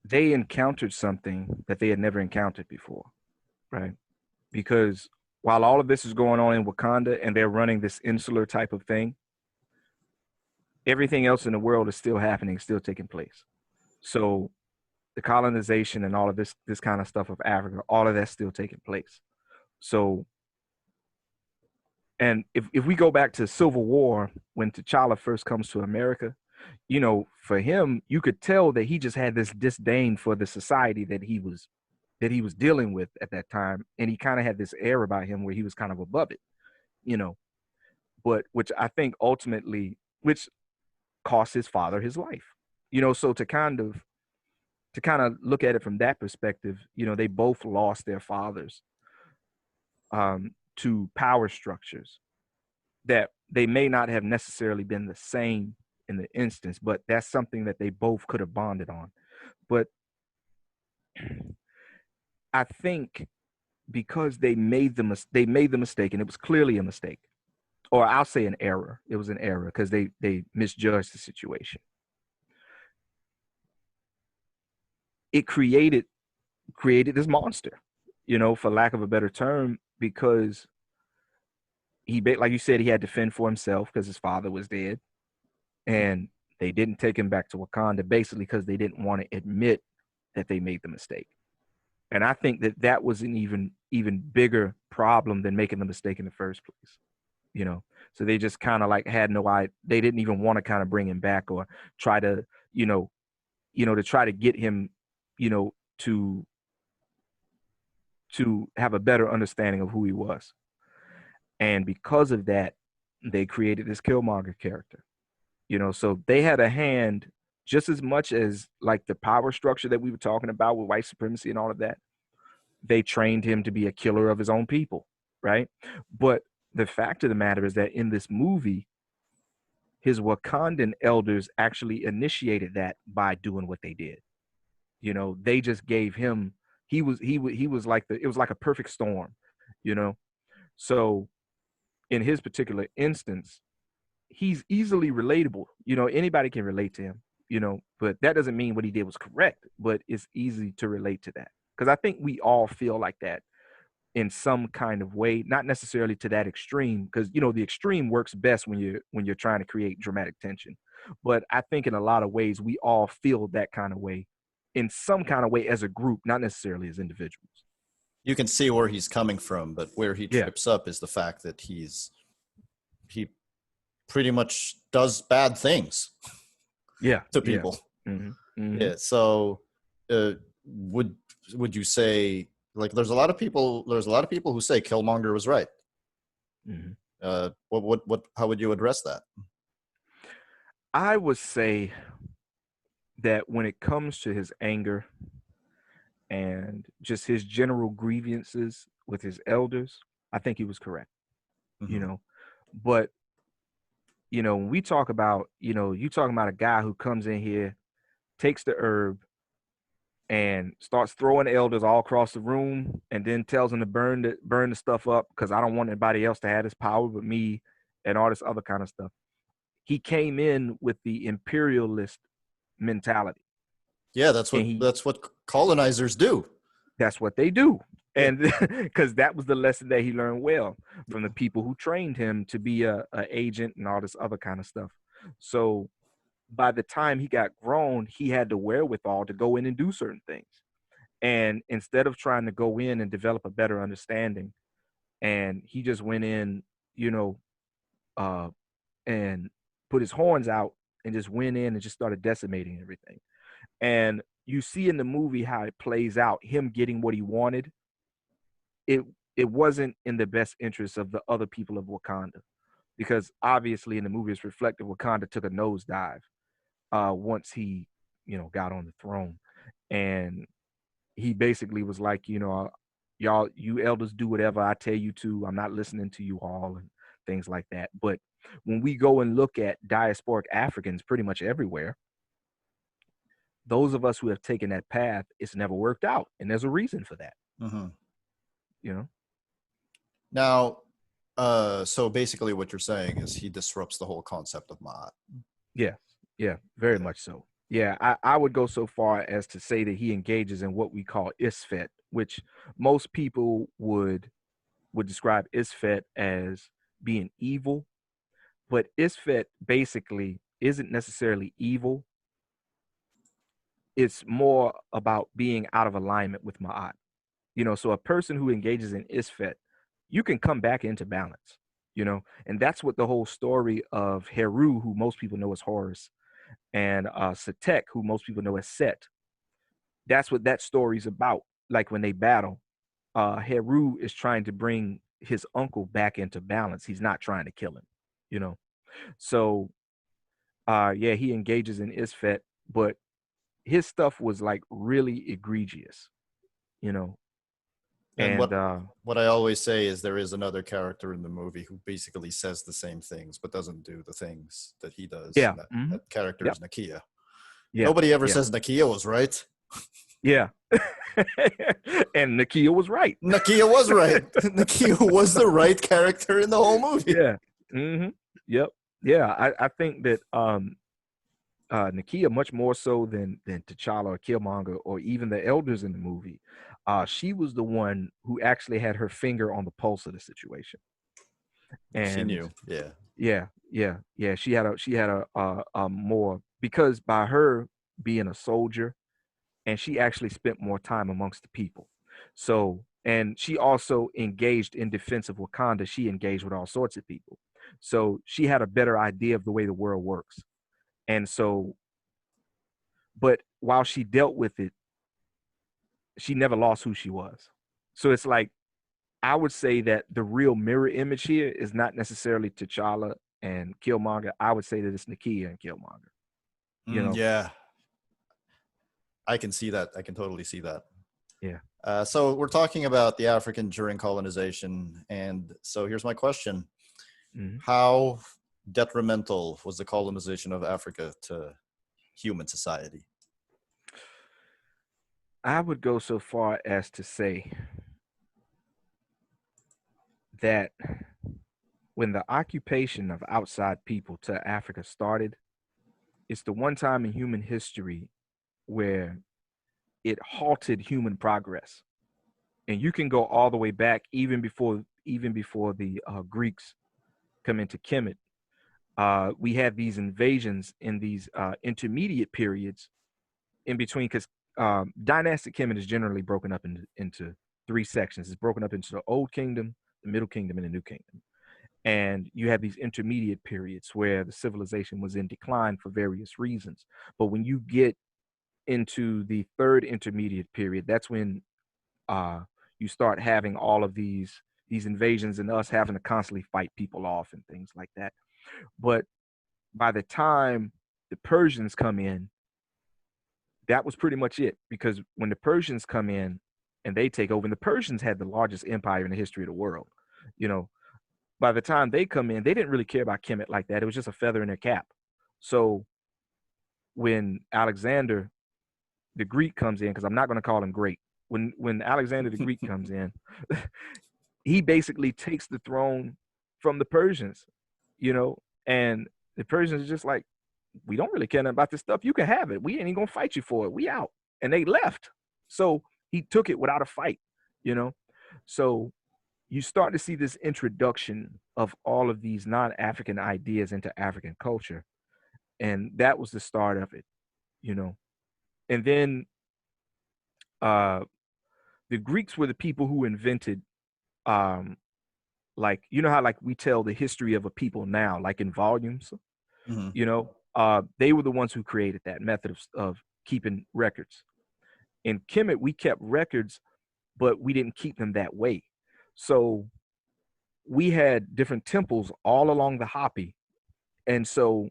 they encountered something that they had never encountered before, right? Because while all of this is going on in Wakanda and they're running this insular type of thing, everything else in the world is still happening, still taking place. So the colonization and all of this kind of stuff of Africa, all of that's still taking place. So, and if we go back to Civil War, when T'Challa first comes to America, for him, you could tell that he just had this disdain for the society that he was dealing with at that time, and he kind of had this air about him where he was kind of above it, but which I think ultimately, which cost his father his life, so to kind of look at it from that perspective, they both lost their fathers to power structures that they may not have necessarily been the same in the instance, but that's something that they both could have bonded on. But I think because they made the mistake, and it was clearly a mistake, or I'll say an error. It was an error because they misjudged the situation. It created this monster, for lack of a better term, because like you said, he had to fend for himself because his father was dead, and they didn't take him back to Wakanda basically because they didn't want to admit that they made the mistake. And I think that was an even bigger problem than making the mistake in the first place. So they just kind of like had no idea. They didn't even want to kind of bring him back or try to, to try to get him, to have a better understanding of who he was. And because of that, they created this Killmonger character. So they had a hand just as much as like the power structure that we were talking about with white supremacy and all of that. They trained him to be a killer of his own people, right? But the fact of the matter is that in this movie, his Wakandan elders actually initiated that by doing what they did. They just gave him, he was like it was like a perfect storm, So in his particular instance, he's easily relatable. Anybody can relate to him, but that doesn't mean what he did was correct, but it's easy to relate to that. Because I think we all feel like that in some kind of way, not necessarily to that extreme, because the extreme works best when you're trying to create dramatic tension. But I think in a lot of ways we all feel that kind of way in some kind of way as a group, not necessarily as individuals. You can see where he's coming from, but where he Yeah, trips up is the fact that he pretty much does bad things yeah, to yeah. people. Hmm. Hmm. Yeah. So, uh, would would you say, like, there's a lot of people who say Killmonger was right? Hmm. What how would you address that? I would say that when it comes to his anger and just his general grievances with his elders, I think he was correct, you Mm-hmm. know. But, when we talk about, you talking about a guy who comes in here, takes the herb, and starts throwing elders all across the room, and then tells them to burn the stuff up because I don't want anybody else to have this power but me, and all this other kind of stuff. He came in with the imperialist mentality, Yeah, and he that's what colonizers do. that's what they do. Yeah. And because that was the lesson that he learned well from the people who trained him to be a agent and all this other kind of stuff. So by the time he got grown, he had the wherewithal to go in and do certain things. And instead of trying to go in and develop a better understanding, and he just went in, you know, uh, and put his horns out and just went in and just started decimating everything. And you see in the movie how it plays out, him getting what he wanted. It it wasn't in the best interest of the other people of Wakanda, because obviously in the movie it's reflected Wakanda took a nosedive once he, got on the throne. And he basically was like, y'all, you elders do whatever I tell you to. I'm not listening to you all and things like that. But when we go and look at diasporic Africans pretty much everywhere, those of us who have taken that path, it's never worked out. And there's a reason for that, Mm-hmm. you know? Now, so basically, what you're saying is he disrupts the whole concept of Ma'at. Yeah. Yeah. Very Yeah. much so. Yeah. I would go so far as to say that he engages in what we call isfet, which most people would describe isfet as being evil. But isfet basically isn't necessarily evil. It's more about being out of alignment with Ma'at. So a person who engages in isfet, you can come back into balance, and that's what the whole story of Heru, who most people know as Horus, and Satek, who most people know as Set, that's what that story's about. Like when they battle, Heru is trying to bring his uncle back into balance. He's not trying to kill him, you know. So yeah, he engages in Isfet, but his stuff was like really egregious, you know. And And what I always say is there is another character in the movie who basically says the same things but doesn't do the things that he does. yeah, And that character yep, is Nakia. yeah, Nobody ever yeah, says Nakia was right. yeah. And Nakia was right. Nakia was right. Nakia was the right character in the whole movie. Yeah. Hmm. Yep. Yeah. I think that Nakia, much more so than T'Challa or Killmonger or even the elders in the movie, she was the one who actually had her finger on the pulse of the situation. She And knew. Yeah. yeah, yeah, yeah. She had a more, because by her being a soldier, and she actually spent more time amongst the people. So, and she also engaged in defense of Wakanda. She engaged with all sorts of people. So she had a better idea of the way the world works. And so, but while she dealt with it, she never lost who she was. So it's like, I would say that the real mirror image here is not necessarily T'Challa and Killmonger. I would say that it's Nakia and Killmonger. You know? Yeah. I can see that. I can totally see that. Yeah. So we're talking about the African during colonization. And so here's my question. Mm-hmm. How detrimental was the colonization of Africa to human society? I would go so far as to say that when the occupation of outside people to Africa started, it's the one time in human history where it halted human progress. And you can go all the way back even before the Greeks come into Kemet. We had these invasions in these intermediate periods in between, because dynastic Kemet is generally broken up into three sections. It's broken up into the Old Kingdom, the Middle Kingdom, and the New Kingdom. And you have these intermediate periods where the civilization was in decline for various reasons. But when you get into the third intermediate period, that's when you start having all of these invasions and us having to constantly fight people off and things like that. But by the time the Persians come in, that was pretty much it. Because when the Persians come in and they take over, and the Persians had the largest empire in the history of the world, you know, by the time they come in, they didn't really care about Kemet like that. It was just a feather in their cap. So when Alexander the Greek comes in, because I'm not going to call him great, when Alexander the Greek comes in, he basically takes the throne from the Persians, you know, and the Persians are just like, we don't really care about this stuff. You can have it. We ain't even gonna fight you for it. We out. And they left. So he took it without a fight, you know. So you start to see this introduction of all of these non-African ideas into African culture. And that was the start of it, you know. And then uh the Greeks were the people who invented um like, you know how like we tell the history of a people now, like in volumes, Mm-hmm. you know, they were the ones who created that method of keeping records. In Kemet, we kept records, but we didn't keep them that way. So we had different temples all along the Hopi. And so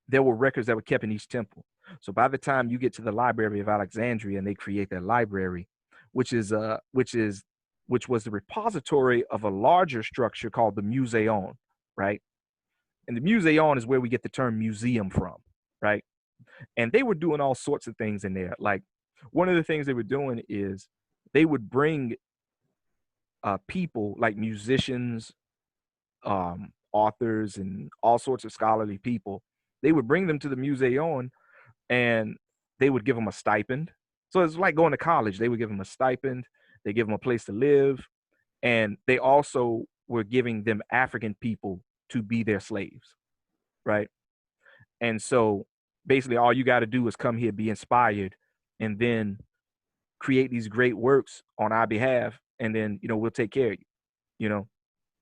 there were records that were kept in each temple. So by the time you get to the Library of Alexandria and they create their library, which was the repository of a larger structure called the Museon, right? And the Museon is where we get the term museum from, right? And they were doing all sorts of things in there. Like one of the things they were doing is they would bring people like musicians, authors, and all sorts of scholarly people. They would bring them to the Museum and they would give them a stipend. So it's like going to college. They would give them a stipend. They give them a place to live. And they also were giving them African people to be their slaves, right? And so basically all you got to do is come here, be inspired, and then create these great works on our behalf. And then, you know, we'll take care of you, you know.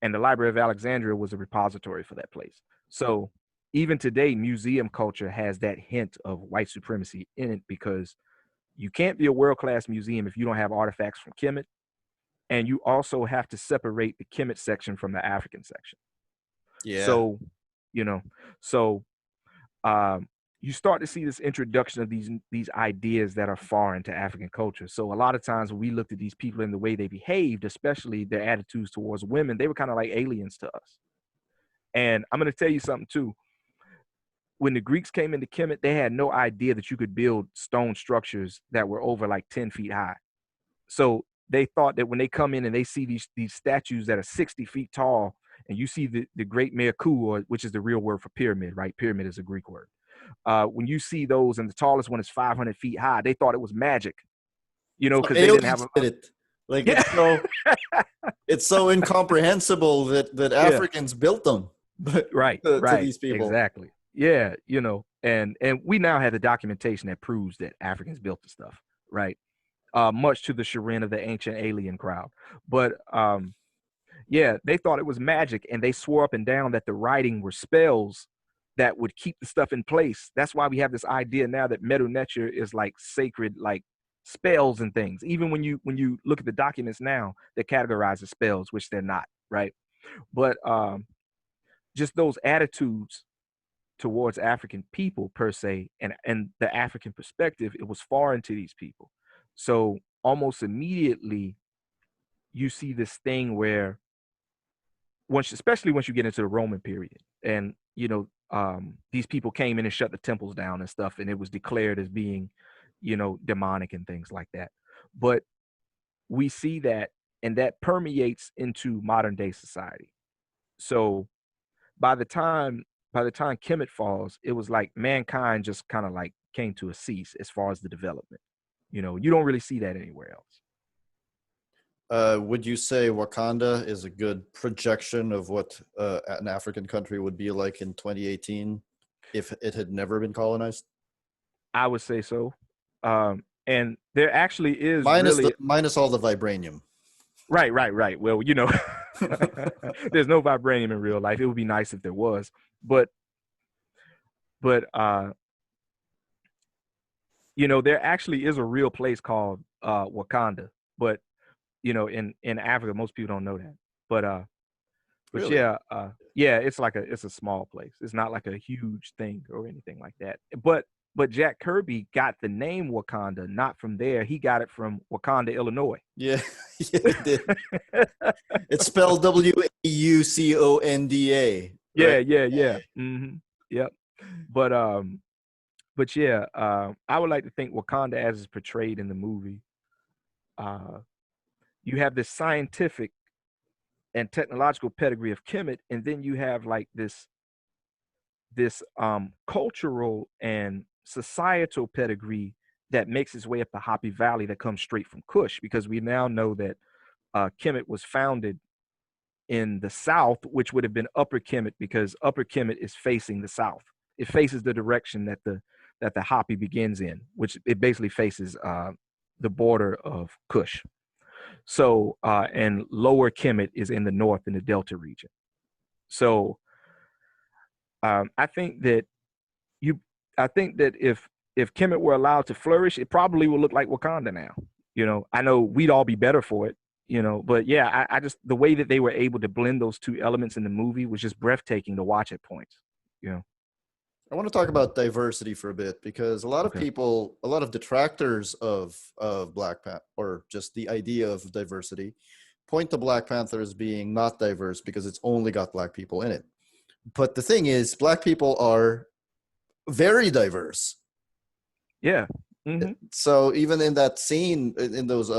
And the Library of Alexandria was a repository for that place. So even today, museum culture has that hint of white supremacy in it, because you can't be a world-class museum if you don't have artifacts from Kemet. And you also have to separate the Kemet section from the African section. Yeah. So, you know, so you start to see this introduction of these ideas that are foreign to African culture. So a lot of times when we looked at these people and the way they behaved, especially their attitudes towards women, they were kind of like aliens to us. And I'm going to tell you something too. When the Greeks came into Kemet, they had no idea that you could build stone structures that were over like 10 feet high. So they thought that when they come in and they see these statues that are 60 feet tall, and you see the Great Merku, which is the real word for pyramid, right? Pyramid is a Greek word. When you see those and the tallest one is 500 feet high, they thought it was magic, you know, So because they didn't have aliens a. did it. Like Yeah. it's so incomprehensible that Yeah. Africans built them, but Right. to Right. these people. Exactly. Yeah. You know, and we now have the documentation that proves that Africans built the stuff, right? Much to the chagrin of the ancient alien crowd. But yeah, they thought it was magic, and they swore up and down that the writing were spells that would keep the stuff in place. That's why we have this idea now that Medu Neter is like sacred, like spells and things. Even when you look at the documents now, they're categorized as spells, which they're not, right? But just those attitudes towards African people per se, and the African perspective, it was foreign to these people. So almost immediately you see this thing where especially once you get into the Roman period, and you know, these people came in and shut the temples down and stuff, and it was declared as being, you know, demonic and things like that. But we see that, and that permeates into modern day society. So by the time Kemet falls, it was like mankind just kind of like came to a cease as far as the development. You know, you don't really see that anywhere else. Would you say Wakanda is a good projection of what an African country would be like in 2018 if it had never been colonized? I would say so. And there actually is really Minus all the vibranium. Right. Well, there's no vibranium in real life. It would be nice if there was, but but there actually is a real place called Wakanda, but in Africa, most people don't know that. But Really? yeah, it's a small place. It's not like a huge thing or anything like that. But Jack Kirby got the name Wakanda not from there. He got it from Wakanda, Illinois. Yeah, yeah, it did. It's spelled Wuconda, right? Yeah. Yep. But yeah, I would like to think Wakanda as is portrayed in the movie. You have this scientific and technological pedigree of Kemet, and then you have like this cultural and societal pedigree that makes its way up the Happy Valley that comes straight from Kush, because we now know that Kemet was founded in the south, which would have been Upper Kemet, because Upper Kemet is facing the south. It faces the direction that the Happy begins in, which it basically faces the border of Kush. So and Lower Kemet is in the north in the Delta region. So I think that if Kemet were allowed to flourish, it probably would look like Wakanda now. I know we'd all be better for it, but yeah, I just, the way that they were able to blend those two elements in the movie was just breathtaking to watch at points. I want to talk about diversity for a bit, because a lot of people, a lot of detractors of Black Panther, or just the idea of diversity, point to Black Panther as being not diverse because it's only got Black people in it. But the thing is, Black people are very diverse. Yeah. Mm-hmm. So even in that scene, in those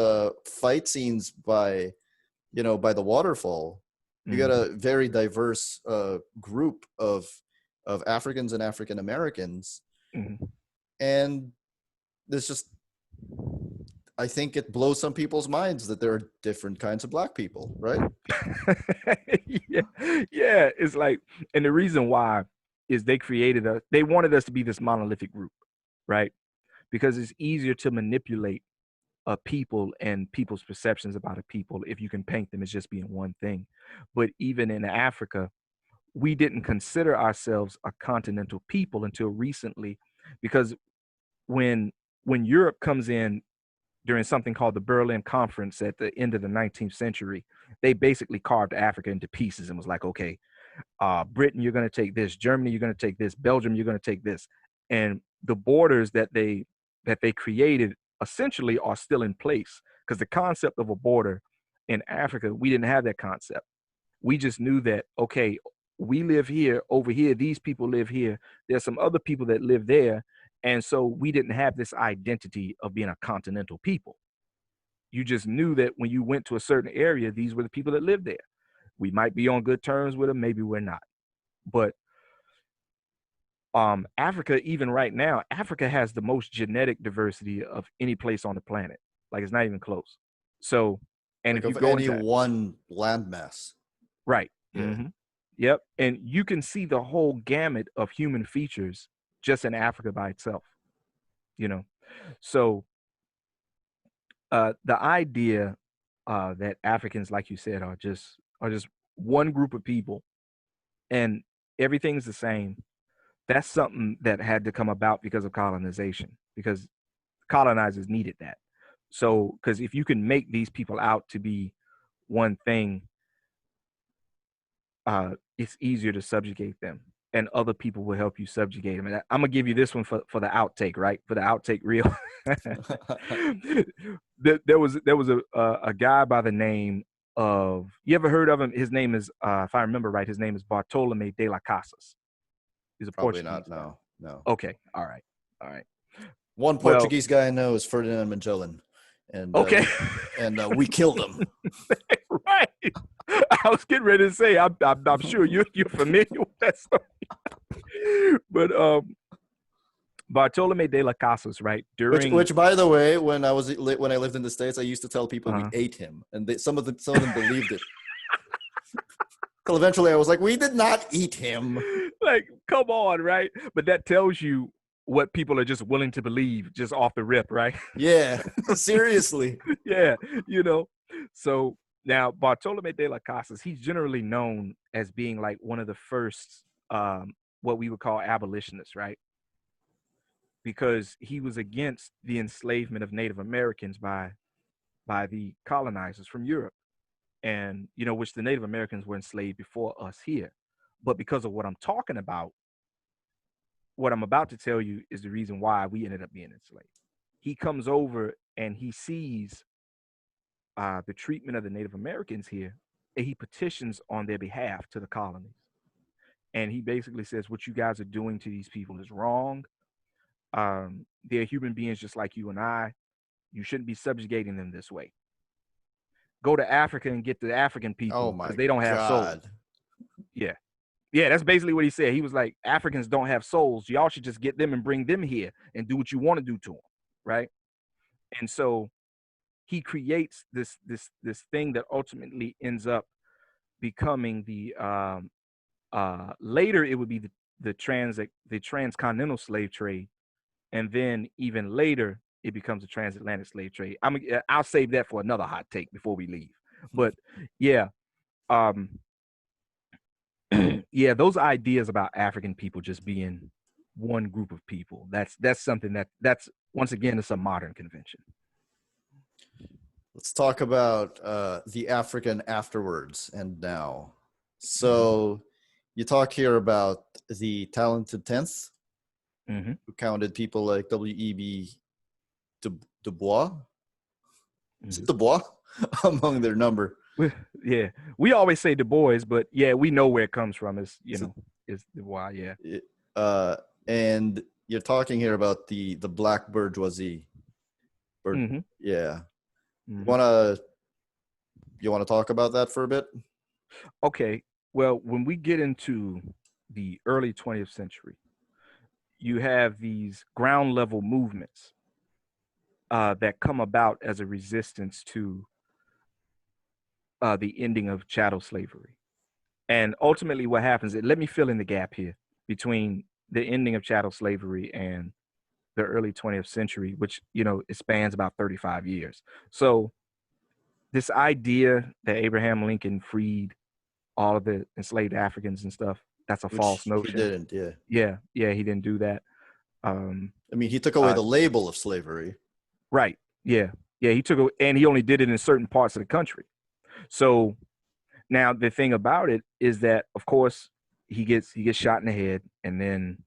fight scenes by the waterfall, you got a very diverse group of Africans and African Americans. And there's just, I think it blows some people's minds that there are different kinds of Black people, right? Yeah, it's like, and the reason why is they wanted us to be this monolithic group, right? Because it's easier to manipulate a people and people's perceptions about a people if you can paint them as just being one thing. But even in Africa, we didn't consider ourselves a continental people until recently, because when Europe comes in during something called the Berlin Conference at the end of the 19th century, they basically carved Africa into pieces and was like, okay, Britain, you're going to take this, Germany, you're going to take this, Belgium, you're going to take this. And the borders that they created essentially are still in place, because the concept of a border in Africa, we didn't have that concept. We just knew that, okay, we live here, over here, these people live here, there's some other people that live there. And so we didn't have this identity of being a continental people. You just knew that when you went to a certain area, these were the people that lived there. We might be on good terms with them, maybe we're not. But Africa, even right now, Africa has the most genetic diversity of any place on the planet. Like, it's not even close. So, and like, if you of go any into one landmass, right, yep, and you can see the whole gamut of human features just in Africa by itself. So the idea that Africans, like you said, are just one group of people and everything's the same. That's something that had to come about because of colonization, because colonizers needed that. So, because if you can make these people out to be one thing, it's easier to subjugate them, and other people will help you subjugate them. And I'm gonna give you this one for the outtake, right? For the outtake reel. there was a guy by the name of, you ever heard of him? His name is, if I remember right, his name is Bartolome De La Casas. He's a Probably Portuguese not. guy. No. Okay. All right. One Portuguese guy I know is Ferdinand Magellan, and okay, we killed him. Right. I was getting ready to say, I'm sure you're familiar with that story. But Bartolome de la Casas, right? Which, by the way, when I lived in the States, I used to tell people we ate him, and some of them believed it. Until eventually, I was like, we did not eat him. Like, come on, right? But that tells you what people are just willing to believe, just off the rip, right? Yeah, seriously. Yeah, So Now, Bartolome De La Casas, he's generally known as being like one of the first, what we would call abolitionists, right? Because he was against the enslavement of Native Americans by the colonizers from Europe, and which the Native Americans were enslaved before us here. But because of what I'm talking about, what I'm about to tell you is the reason why we ended up being enslaved. He comes over and he sees the treatment of the Native Americans here, and he petitions on their behalf to the colonies. And he basically says, what you guys are doing to these people is wrong. They're human beings just like you and I. You shouldn't be subjugating them this way. Go to Africa and get the African people because they don't have souls. Yeah. Yeah, that's basically what he said. He was like, Africans don't have souls. Y'all should just get them and bring them here and do what you want to do to them, right? And so he creates this thing that ultimately ends up becoming the later it would be the transcontinental slave trade, and then even later it becomes a transatlantic slave trade. I'll save that for another hot take before we leave. But yeah, yeah, those ideas about African people just being one group of people, that's something that's once again, it's a modern convention. Let's talk about the African afterwards and now. So you talk here about the talented 10th, who counted people like W.E.B. Du Bois. Is it Du Bois among their number? Yeah, we always say Du Bois, but yeah, we know where it comes from. Is is Du Bois? Yeah. And you're talking here about the black bourgeoisie. Yeah. You wanna talk about that for a bit? Okay. Well, when we get into the early 20th century, you have these ground level movements that come about as a resistance to the ending of chattel slavery. And ultimately what happens is, let me fill in the gap here between the ending of chattel slavery and the early 20th century, which, it spans about 35 years. So this idea that Abraham Lincoln freed all of the enslaved Africans and stuff, that's a false notion. He didn't, yeah. Yeah, he didn't do that. I mean, he took away the label of slavery. Right. Yeah. Yeah, and he only did it in certain parts of the country. So now the thing about it is that, of course, he gets shot in the head, and then,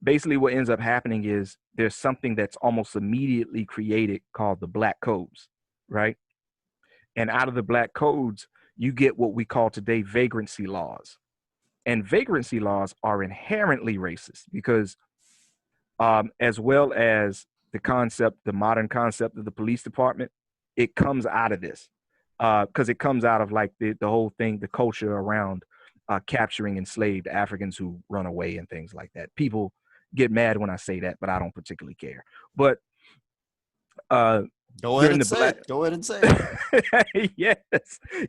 basically what ends up happening is there's something that's almost immediately created called the Black Codes, right? And out of the Black Codes, you get what we call today vagrancy laws. And vagrancy laws are inherently racist because as well as the modern concept of the police department, it comes out of this because it comes out of like the whole thing, the culture around capturing enslaved Africans who run away and things like that. People get mad when I say that, but I don't particularly care. But go ahead and say it.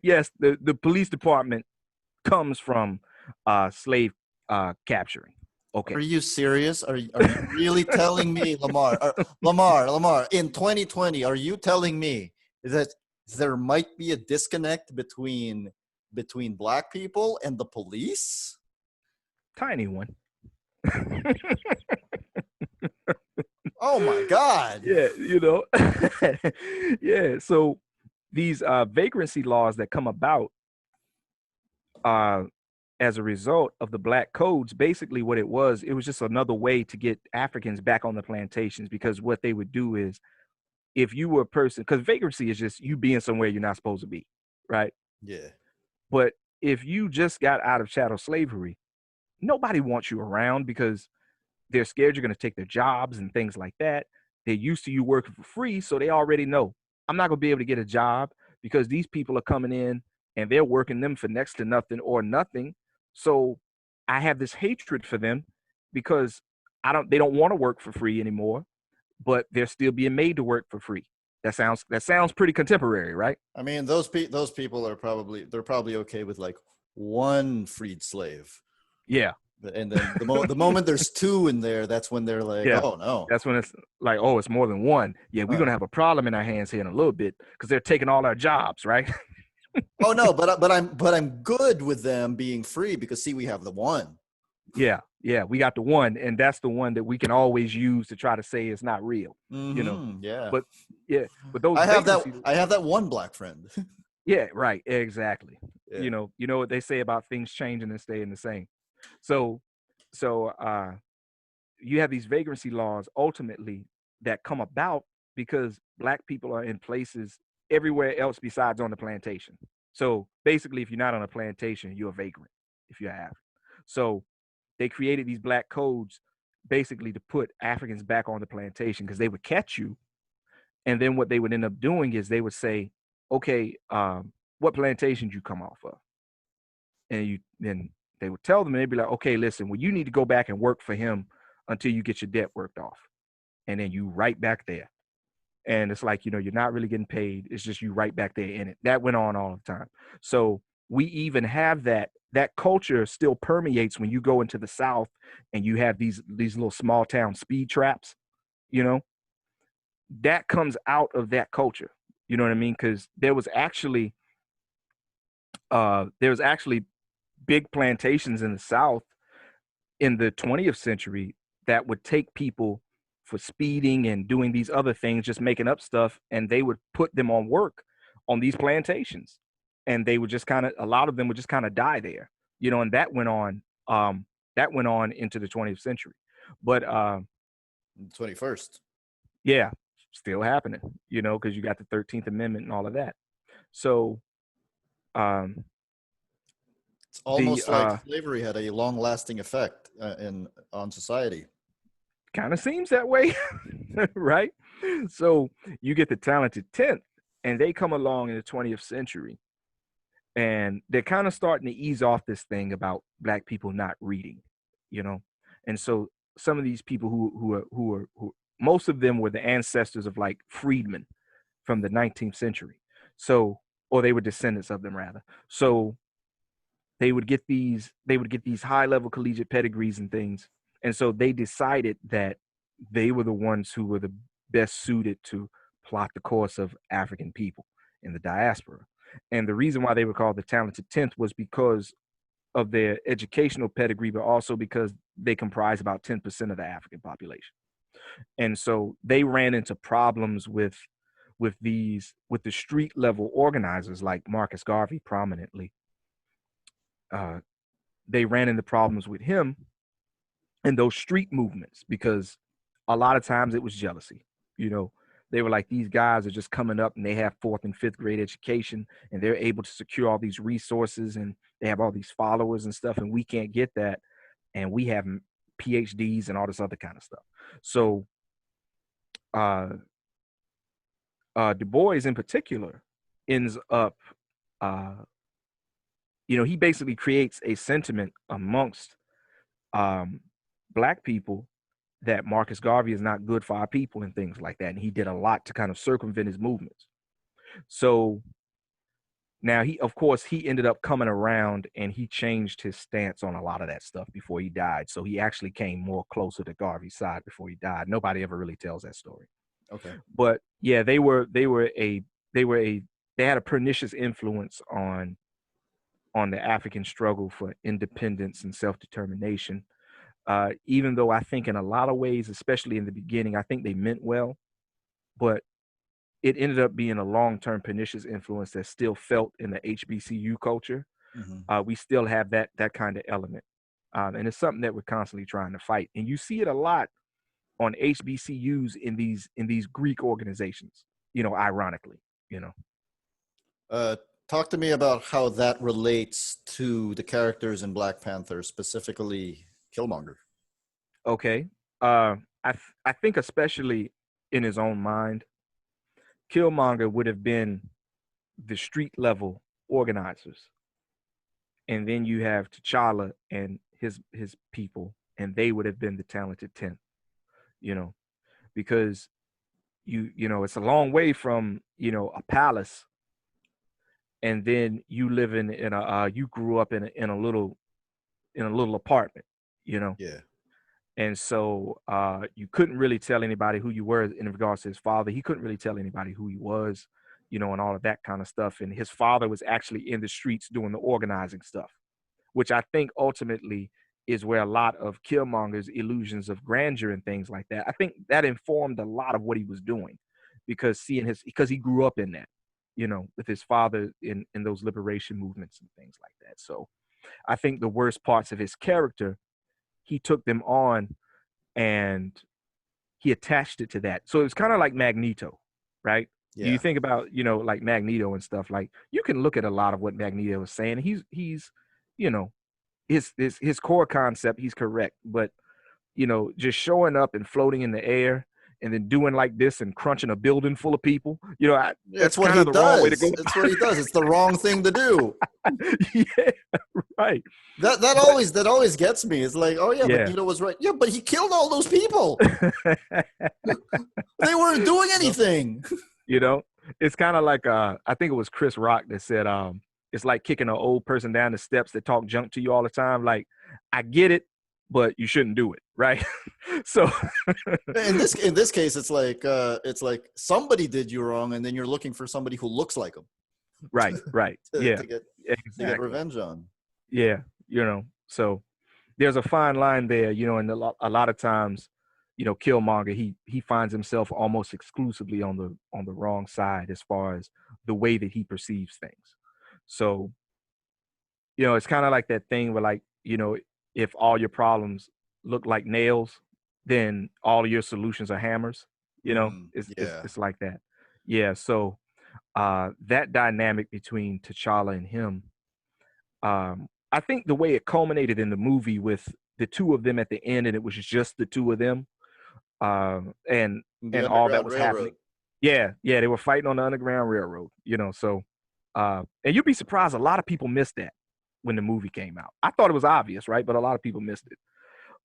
Yes. The police department comes from slave capturing. Okay. Are you serious? Are you really telling me, Lamar, in 2020, are you telling me that there might be a disconnect between Black people and the police? Tiny one. Oh my God. Yeah, yeah. So these vagrancy laws that come about as a result of the Black Codes, basically what it was just another way to get Africans back on the plantations, because what they would do is, if you were a person, because vagrancy is just you being somewhere you're not supposed to be, right? Yeah. But if you just got out of chattel slavery, nobody wants you around because they're scared you're going to take their jobs and things like that. They're used to you working for free, so they already know, I'm not going to be able to get a job because these people are coming in and they're working them for next to nothing or nothing. So I have this hatred for them because they don't want to work for free anymore, but they're still being made to work for free. That sounds pretty contemporary, right? I mean, those people are probably okay with like one freed slave. Yeah. And then the moment there's two in there, that's when they're like, Yeah, oh no. that's when it's like, oh, it's more than one. Yeah, we're gonna have a problem in our hands here in a little bit because they're taking all our jobs, right? Oh no, but I'm good with them being free because see, we have the one. Yeah, we got the one, and that's the one that we can always use to try to say it's not real, you know. Yeah. But yeah, but those I have that vagrancy, I have that one black friend. yeah, right, exactly. Yeah. You know what they say about things changing and staying the same. So, so you have these vagrancy laws ultimately that come about because black people are in places everywhere else besides on the plantation. So basically, if you're not on a plantation, you're a vagrant if you're African. So they created these black codes basically to put Africans back on the plantation because they would catch you. And then what they would end up doing is they would say, okay, what plantation did you come off of? And you then they would tell them, and they'd be like, okay, listen, well, you need to go back and work for him until you get your debt worked off. And then you right back there. And it's like, you're not really getting paid. It's just you right back there in it. That went on all the time. So we even have that culture still permeates when you go into the South and you have these little small town speed traps, that comes out of that culture. You know what I mean? Because there was actually big plantations in the South in the 20th century that would take people for speeding and doing these other things, just making up stuff, and they would put them on work on these plantations, and they would just a lot of them would just kind of die there, and that went on into the 20th century. But 21st. yeah, still happening, because you got the 13th Amendment and all of that. So it's almost like slavery had a long-lasting effect on society. Kind of seems that way, right? So you get the talented 10th, and they come along in the 20th century, and they're kind of starting to ease off this thing about black people not reading, and so some of these people who most of them were the ancestors of like freedmen from the 19th century, so, or they were descendants of them rather. So they would get these high level collegiate pedigrees and things. And so they decided that they were the ones who were the best suited to plot the course of African people in the diaspora. And the reason why they were called the talented 10th was because of their educational pedigree, but also because they comprise about 10% of the African population. And so they ran into problems with the street level organizers like Marcus Garvey prominently. They ran into problems with him and those street movements because a lot of times it was jealousy. They were like, these guys are just coming up and they have 4th and 5th grade education and they're able to secure all these resources and they have all these followers and stuff, and we can't get that, and we have PhDs and all this other kind of stuff. So Du Bois in particular ends up he basically creates a sentiment amongst black people that Marcus Garvey is not good for our people and things like that. And he did a lot to kind of circumvent his movements. So now he ended up coming around and he changed his stance on a lot of that stuff before he died. So he actually came more closer to Garvey's side before he died. Nobody ever really tells that story. Okay. But yeah, they had a pernicious influence on the African struggle for independence and self-determination. Even though I think in a lot of ways, especially in the beginning, I think they meant well, but it ended up being a long-term pernicious influence that's still felt in the HBCU culture. Mm-hmm. We still have that kind of element. And it's something that we're constantly trying to fight. And you see it a lot on HBCUs in these Greek organizations, ironically. Talk to me about how that relates to the characters in Black Panther, specifically Killmonger. Okay. I think especially in his own mind, Killmonger would have been the street level organizers. And then you have T'Challa and his people, and they would have been the talented 10th, because it's a long way from, a palace, and then you live in a you grew up in a little apartment, you know. Yeah. And so you couldn't really tell anybody who you were in regards to his father. He couldn't really tell anybody who he was, you know, and all of that kind of stuff. And his father was actually in the streets doing the organizing stuff, which I think ultimately is where a lot of Killmonger's illusions of grandeur and things like that, I think that informed a lot of what he was doing, because because he grew up in that, you know, with his father in those liberation movements and things like that. So I think the worst parts of his character, he took them on and he attached it to that. So it's kind of like Magneto, right? You Yeah. think about, you know, like Magneto and stuff, like you can look at a lot of what Magneto is saying. He's, you know, his core concept, he's correct. But, you know, just showing up and floating in the air and then doing like this and crunching a building full of people, you know, It's that's what kind he of the wrong way to go. does. It's what he does. It's the wrong thing to do. Yeah, right. But That always gets me. It's like, oh yeah, yeah. Magneto was right. Yeah, but he killed all those people. They weren't doing You know, anything. you know, it's kind of like I think it was Chris Rock that said it's like kicking an old person down the steps that talk junk to you all the time. Like, I get it, but you shouldn't do it, right? So In this case, it's like somebody did you wrong, and then you're looking for somebody who looks like him right. to, Yeah, to get to get exactly. revenge on. Yeah, you know, so there's a fine line there, you know, and a lot of times, you know, Killmonger, he finds himself almost exclusively on the wrong side as far as the way that he perceives things. So, you know, it's kind of like that thing where, like, you know, if all your problems look like nails, then all of your solutions are hammers. You know, Yeah, it's like that. Yeah. So that dynamic between T'Challa and him, I think the way it culminated in the movie with the two of them at the end, and it was just the two of them, and the all that Underground was happening. Railroad. Yeah, they were fighting on the Underground Railroad. You know, so and you'd be surprised, a lot of people missed that when the movie came out. I thought it was obvious, right? But a lot of people missed it.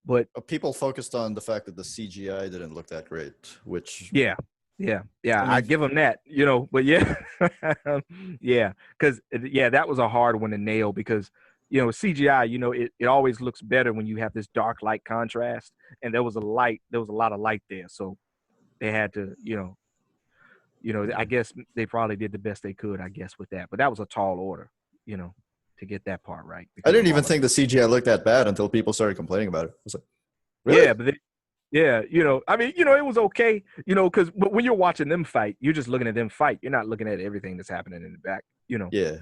But People focused on the fact that the CGI didn't look that great, which yeah, I I mean, give them that, you know. But yeah, yeah, because yeah, that was a hard one to nail because, you know, CGI, you know, it always looks better when you have this dark light contrast, and there was a lot of light there, so they had to, I guess they probably did the best they could, I guess, with that. But that was a tall order, you know, to get that part right I because didn't of even all of think the CGI looked that bad until people started complaining about it. I was like, really? yeah, but yeah, you know, I mean, you know, it was okay, you know, because when you're watching them fight, you're just looking at them fight. You're not looking at everything that's happening in the back, you know. Yeah,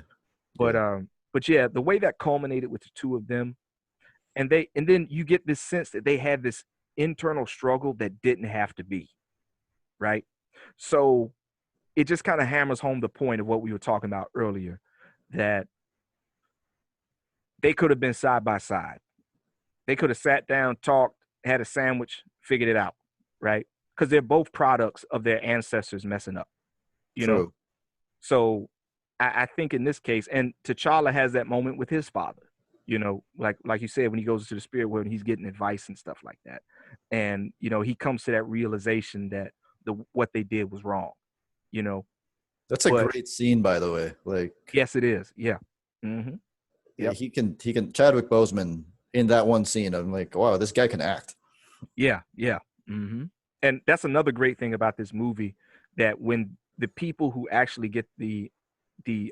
But yeah. but yeah, the way that culminated with the two of them, and then you get this sense that they had this internal struggle that didn't have to be, right? So it just kind of hammers home the point of what we were talking about earlier, that they could have been side by side. They could have sat down, talked, had a sandwich, figured it out, right? Because they're both products of their ancestors messing up, you know? True. So I think in this case, and T'Challa has that moment with his father, you know, like you said, when he goes to the spirit world and he's getting advice and stuff like that. And, you know, he comes to that realization that what they did was wrong, you know. That's a But great scene, by the way. Like, yes, it is. Yeah. Yep. he can Chadwick Boseman in that one scene. I'm like, wow, this guy can act. Yeah. And that's another great thing about this movie, that when the people who actually get the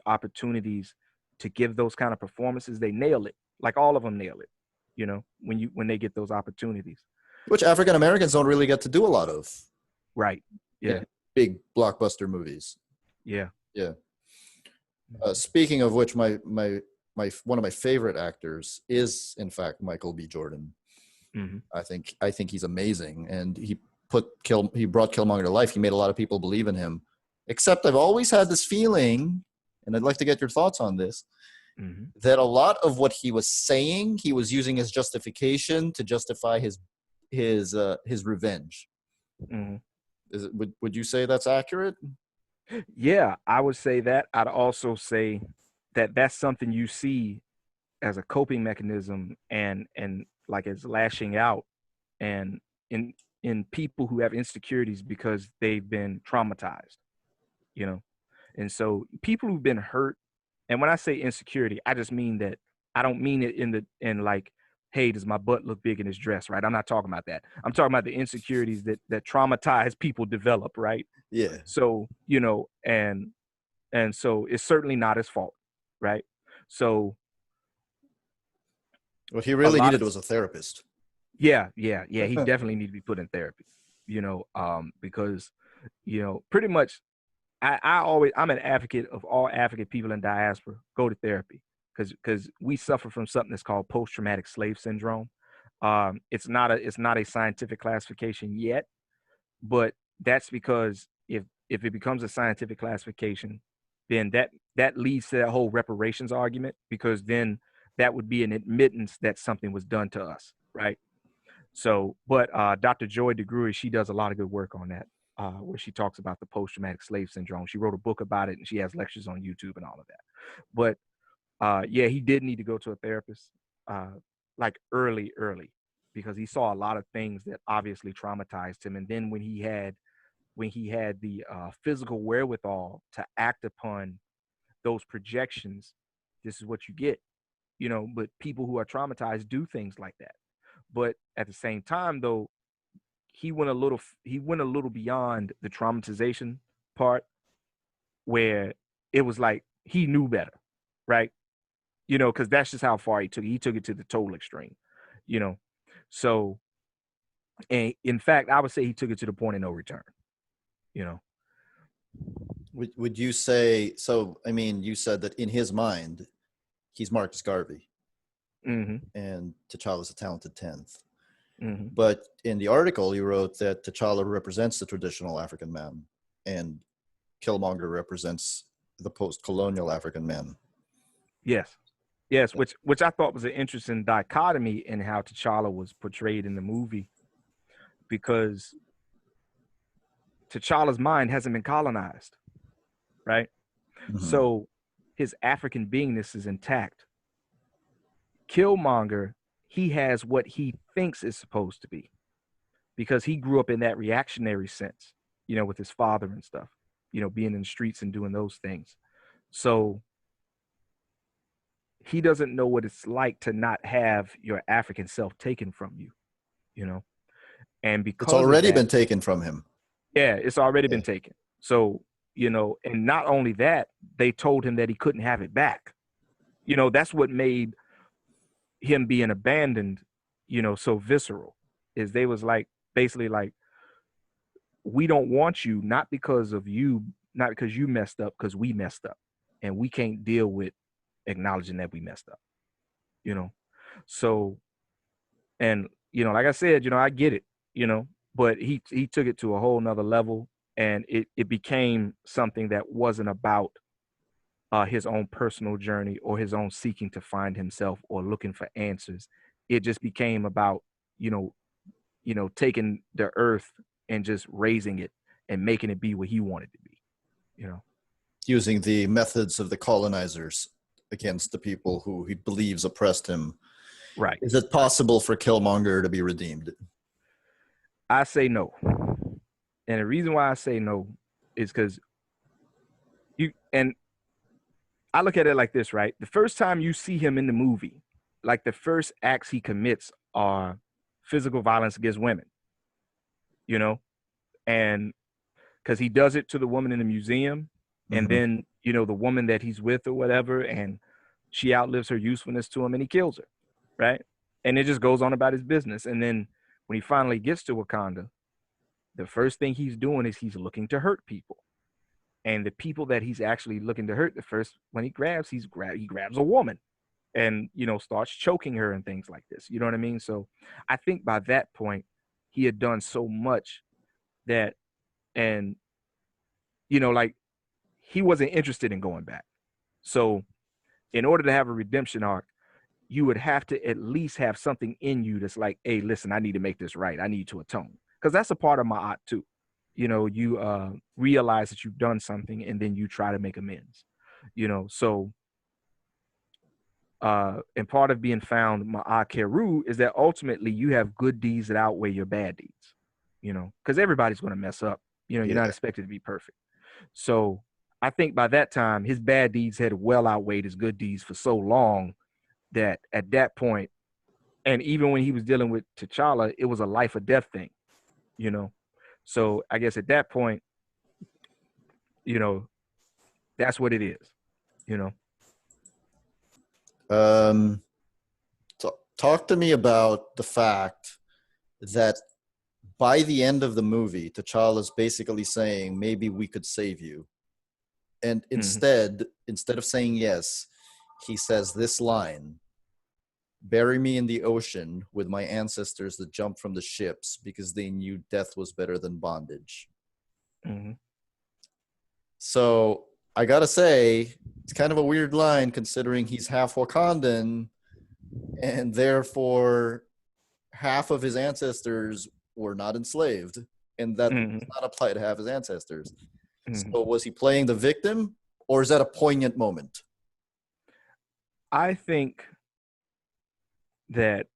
opportunities to give those kind of performances, they nail it. Like all of them nail it, you know, when they get those opportunities. Which African Americans don't really get to do a lot of Right. in Yeah. big blockbuster movies. Yeah. Yeah. Speaking of which, my one of my favorite actors is in fact Michael B. Jordan. Mm-hmm. I think he's amazing, and he brought Killmonger to life. He made a lot of people believe in him. Except I've always had this feeling, and I'd like to get your thoughts on this, Mm-hmm. that a lot of what he was saying, he was using as justification to justify his revenge. Mm-hmm. Would you say that's accurate? Yeah, I would say that. I'd also say that that's something you see as a coping mechanism, and like as lashing out, and in people who have insecurities because they've been traumatized, you know. And so people who've been hurt, and when I say insecurity, I just mean that, I don't mean it in like hey, does my butt look big in this dress, right? I'm not talking about that. I'm talking about the insecurities that traumatized people develop, right? Yeah. So, and so it's certainly not his fault, right? So What he a really lot needed of was a therapist. yeah, he definitely need to be put in therapy, because pretty much I'm an advocate of all African people in diaspora go to therapy because we suffer from something that's called post-traumatic slave syndrome. It's not a scientific classification yet, but that's because if it becomes a scientific classification, then that leads to that whole reparations argument, because then that would be an admittance that something was done to us, right? So, but Dr. Joy DeGruy, she does a lot of good work on that, where she talks about the post-traumatic slave syndrome. She wrote a book about it, and she has lectures on YouTube and all of that. But yeah, he did need to go to a therapist, like early, because he saw a lot of things that obviously traumatized him. And then when he had the physical wherewithal to act upon those projections, this is what you get, But people who are traumatized do things like that. But at the same time, though, he went a little beyond the traumatization part, where it was like he knew better, right? Because that's just how far he took it. He took it to the total extreme, you know. So, and in fact, I would say he took it to the point of no return, you know. Would you say so? I mean, you said that in his mind, he's Marcus Garvey, Mm-hmm. and T'Challa's a talented 10th. Mm-hmm. But in the article, you wrote that T'Challa represents the traditional African man, and Killmonger represents the post-colonial African man. Yes. Yes, which I thought was an interesting dichotomy in how T'Challa was portrayed in the movie, because T'Challa's mind hasn't been colonized, right? Mm-hmm. So his African beingness is intact. Killmonger, he has what he thinks is supposed to be, because he grew up in that reactionary sense, with his father and stuff, being in the streets and doing those things. So he doesn't know what it's like to not have your African self taken from you, you know? And It's because of already that, been taken from him. yeah, it's already Yeah. been taken. So, and not only that, they told him that he couldn't have it back. That's what made him being abandoned, so visceral, is they was like, basically like, we don't want you, not because of you, not because you messed up, because we messed up. And we can't deal with acknowledging that we messed up, you know? So, and, like I said, I get it, but he took it to a whole nother level, and it became something that wasn't about his own personal journey or his own seeking to find himself or looking for answers. It just became about, taking the earth and just raising it and making it be what he wanted to be, Using the methods of the colonizers against the people who he believes oppressed him. Right. Is it possible for Killmonger to be redeemed? I say no. And the reason why I say no is because and I look at it like this, right? The first time you see him in the movie, like the first acts he commits are physical violence against women, and because he does it to the woman in the museum, and Mm-hmm. then, the woman that he's with or whatever, and she outlives her usefulness to him and he kills her, right? And it just goes on about his business. And then when he finally gets to Wakanda, the first thing he's doing is he's looking to hurt people. And the people that he's actually looking to hurt, the first when he grabs, he grabs a woman and, starts choking her and things like this. You know what I mean? So I think by that point, he had done so much that, and, like, he wasn't interested in going back. So in order to have a redemption arc, you would have to at least have something in you that's like, hey, listen, I need to make this right. I need to atone. Because that's a part of my art too. You realize that you've done something and then you try to make amends. So and part of being found Ma'at Keru is that ultimately you have good deeds that outweigh your bad deeds. Because everybody's going to mess up. You're Yeah. not expected to be perfect. So I think by that time, his bad deeds had well outweighed his good deeds for so long that at that point, And even when he was dealing with T'Challa, it was a life or death thing, you know. So I guess at that point, you know, that's what it is, you know. Um, talk to me about the fact that by the end of the movie, T'Challa's basically saying, maybe we could save you. And Mm-hmm. instead of saying yes, he says this line: bury me in the ocean with my ancestors that jumped from the ships because they knew death was better than bondage. Mm-hmm. So I gotta say, it's kind of a weird line considering he's half Wakandan, and therefore half of his ancestors were not enslaved, and that does Mm-hmm. not apply to half his ancestors. Mm-hmm. So was he playing the victim, or is that a poignant moment? I think that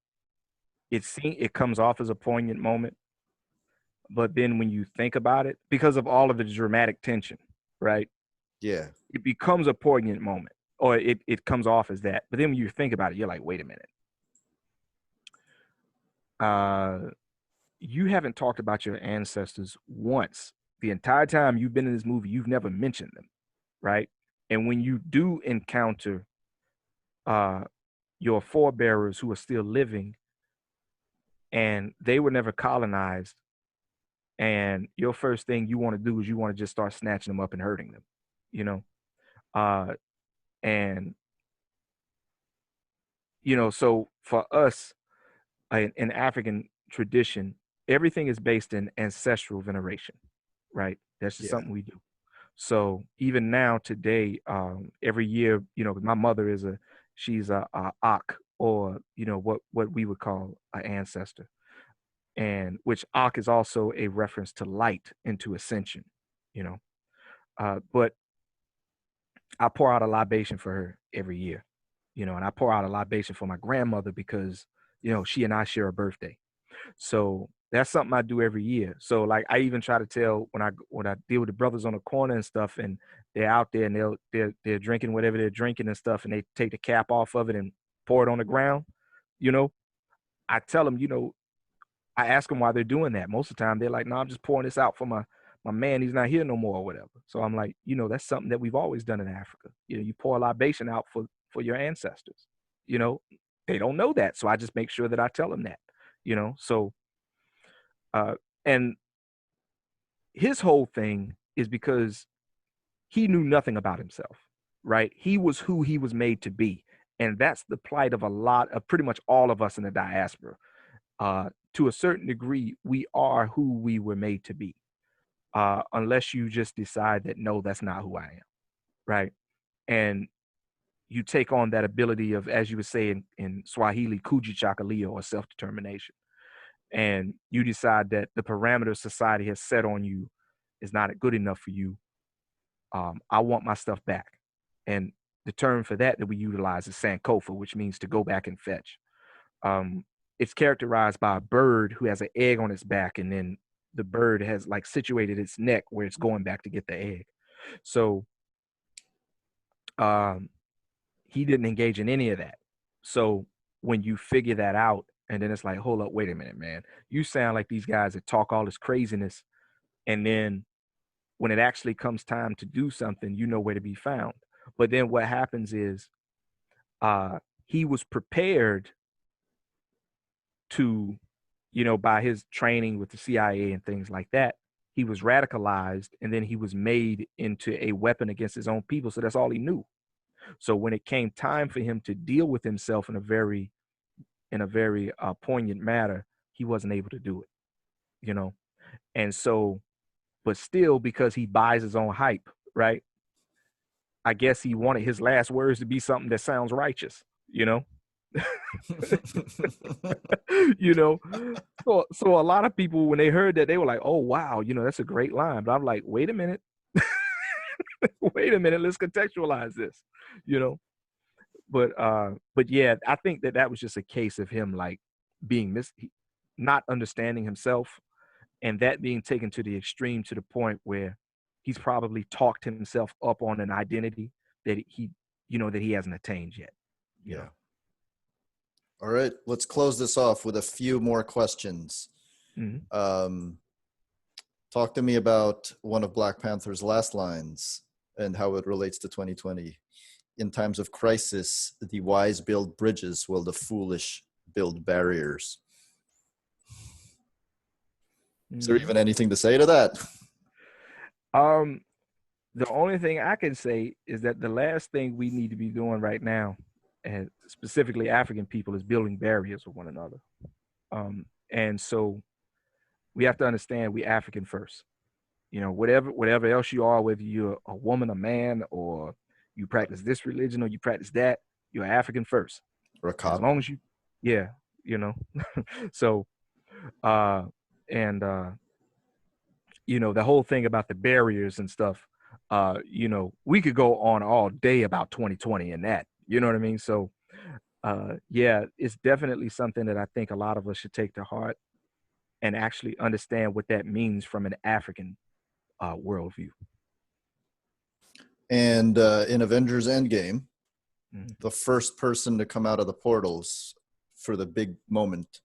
it comes off as a poignant moment, but then when you think about it, because of all of the dramatic tension, right? Yeah. It becomes a poignant moment, or it comes off as that. But then when you think about it, you're like, wait a minute. Uh, you haven't talked about your ancestors once. The entire time you've been in this movie, you've never mentioned them, right? And when you do encounter uh, your forebearers who are still living and they were never colonized, and your first thing you want to do is you want to just start snatching them up and hurting them, you know? Uh, and, so for us, in African tradition, everything is based in ancestral veneration, right? That's just Yeah. something we do. So even now, today, every year, my mother she's a Ak, or what we would call an ancestor, and which Ak is also a reference to light and to ascension, you know. But I pour out a libation for her every year, and I pour out a libation for my grandmother because she and I share a birthday. So that's something I do every year. So like I even try to tell when I deal with the brothers on the corner and stuff, and they're out there and they're drinking whatever they're drinking and stuff, and they take the cap off of it and pour it on the ground. You know, I tell them, I ask them why they're doing that. Most of the time they're like, "No, I'm just pouring this out for my man. He's not here no more, or whatever." So I'm like, that's something that we've always done in Africa. You pour a libation out for your ancestors. You know, they don't know that, so I just make sure that I tell them that. So uh, and his whole thing is because he knew nothing about himself, right? He was who he was made to be. And that's the plight of a lot of pretty much all of us in the diaspora. To a certain degree, we are who we were made to be, unless you just decide that, no, that's not who I am, right? And you take on that ability of, as you would say in Swahili, kujichagulia, or self-determination. And you decide that the parameters society has set on you is not good enough for you. I want my stuff back. And the term for that we utilize is Sankofa, which means to go back and fetch. Um, it's characterized by a bird who has an egg on its back, and then the bird has like situated its neck where it's going back to get the egg. So um, he didn't engage in any of that. So when you figure that out, and then it's like, hold up, wait a minute, man. You sound like these guys that talk all this craziness, and then when it actually comes time to do something, you know where to be found. But then what happens is he was prepared to, by his training with the CIA and things like that, he was radicalized, and then he was made into a weapon against his own people. So that's all he knew. So when it came time for him to deal with himself in a very poignant manner, he wasn't able to do it. And so, but still, because he buys his own hype, right? I guess he wanted his last words to be something that sounds righteous, you know? you know? So a lot of people, when they heard that, they were like, oh, wow, that's a great line. But I'm like, wait a minute. Wait a minute. Let's contextualize this, you know? But yeah, I think that was just a case of him like being not understanding himself, and that being taken to the extreme to the point where he's probably talked himself up on an identity that he hasn't attained yet. Yeah. All right, let's close this off with a few more questions. Talk to me about one of Black Panther's last lines and how it relates to 2020. In times of crisis, the wise build bridges while the foolish build barriers. Is there even anything to say to that? The only thing I can say is that the last thing we need to be doing right now, and specifically African people, is building barriers with one another. And so we have to understand we African first. You know, whatever else you are, whether you're a woman, a man, or you practice this religion or you practice that, you're African first. Or a cop. As long as you, yeah, you know. So, you know, the whole thing about the barriers and stuff, you know, we could go on all day about 2020 and that, you know what I mean? So, yeah, it's definitely something that I think a lot of us should take to heart and actually understand what that means from an African worldview. And in Avengers Endgame, the first person to come out of the portals for the big moment,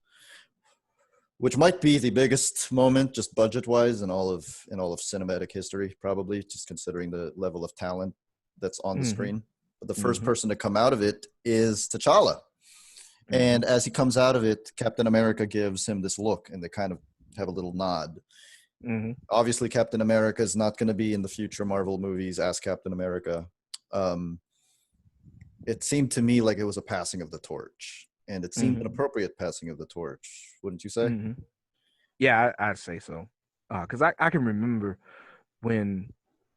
which might be the biggest moment just budget-wise in all of cinematic history, probably, just considering the level of talent that's on the screen. But the first person to come out of it is T'Challa. And as he comes out of it, Captain America gives him this look, and they kind of have a little nod. Obviously, Captain America is not going to be in the future Marvel movies as Captain America. It seemed to me like it was a passing of the torch, and it seemed an appropriate passing of the torch, wouldn't you say? Yeah, I'd say so. Because I can remember when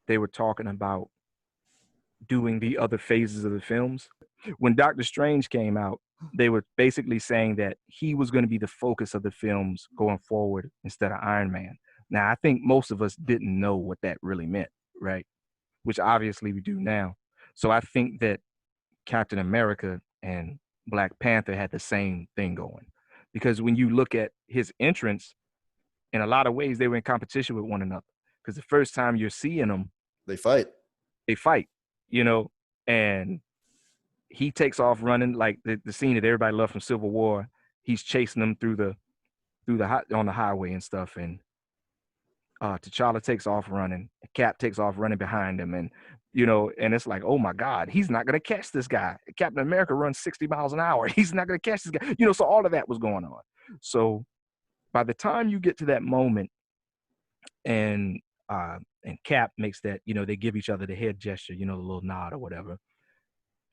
they were talking about doing the other phases of the films. When Doctor Strange came out, they were basically saying that he was going to be the focus of the films going forward instead of Iron Man. Now, I think most of us didn't know what that really meant, right? Which obviously we do now. So I think that Captain America and Black Panther had the same thing going. Because when you look at his entrance, in a lot of ways, they were in competition with one another. Because the first time you're seeing them, they fight, you know, and he takes off running, like the scene that everybody loved from Civil War. He's chasing them on the highway and stuff, and T'Challa takes off running. Cap takes off running behind him, and you know, and it's like, oh my God, he's not gonna catch this guy. Captain America runs 60 miles an hour. He's not gonna catch this guy. You know, so all of that was going on. So by the time you get to that moment, and Cap makes that, you know, they give each other the head gesture, you know, the little nod or whatever.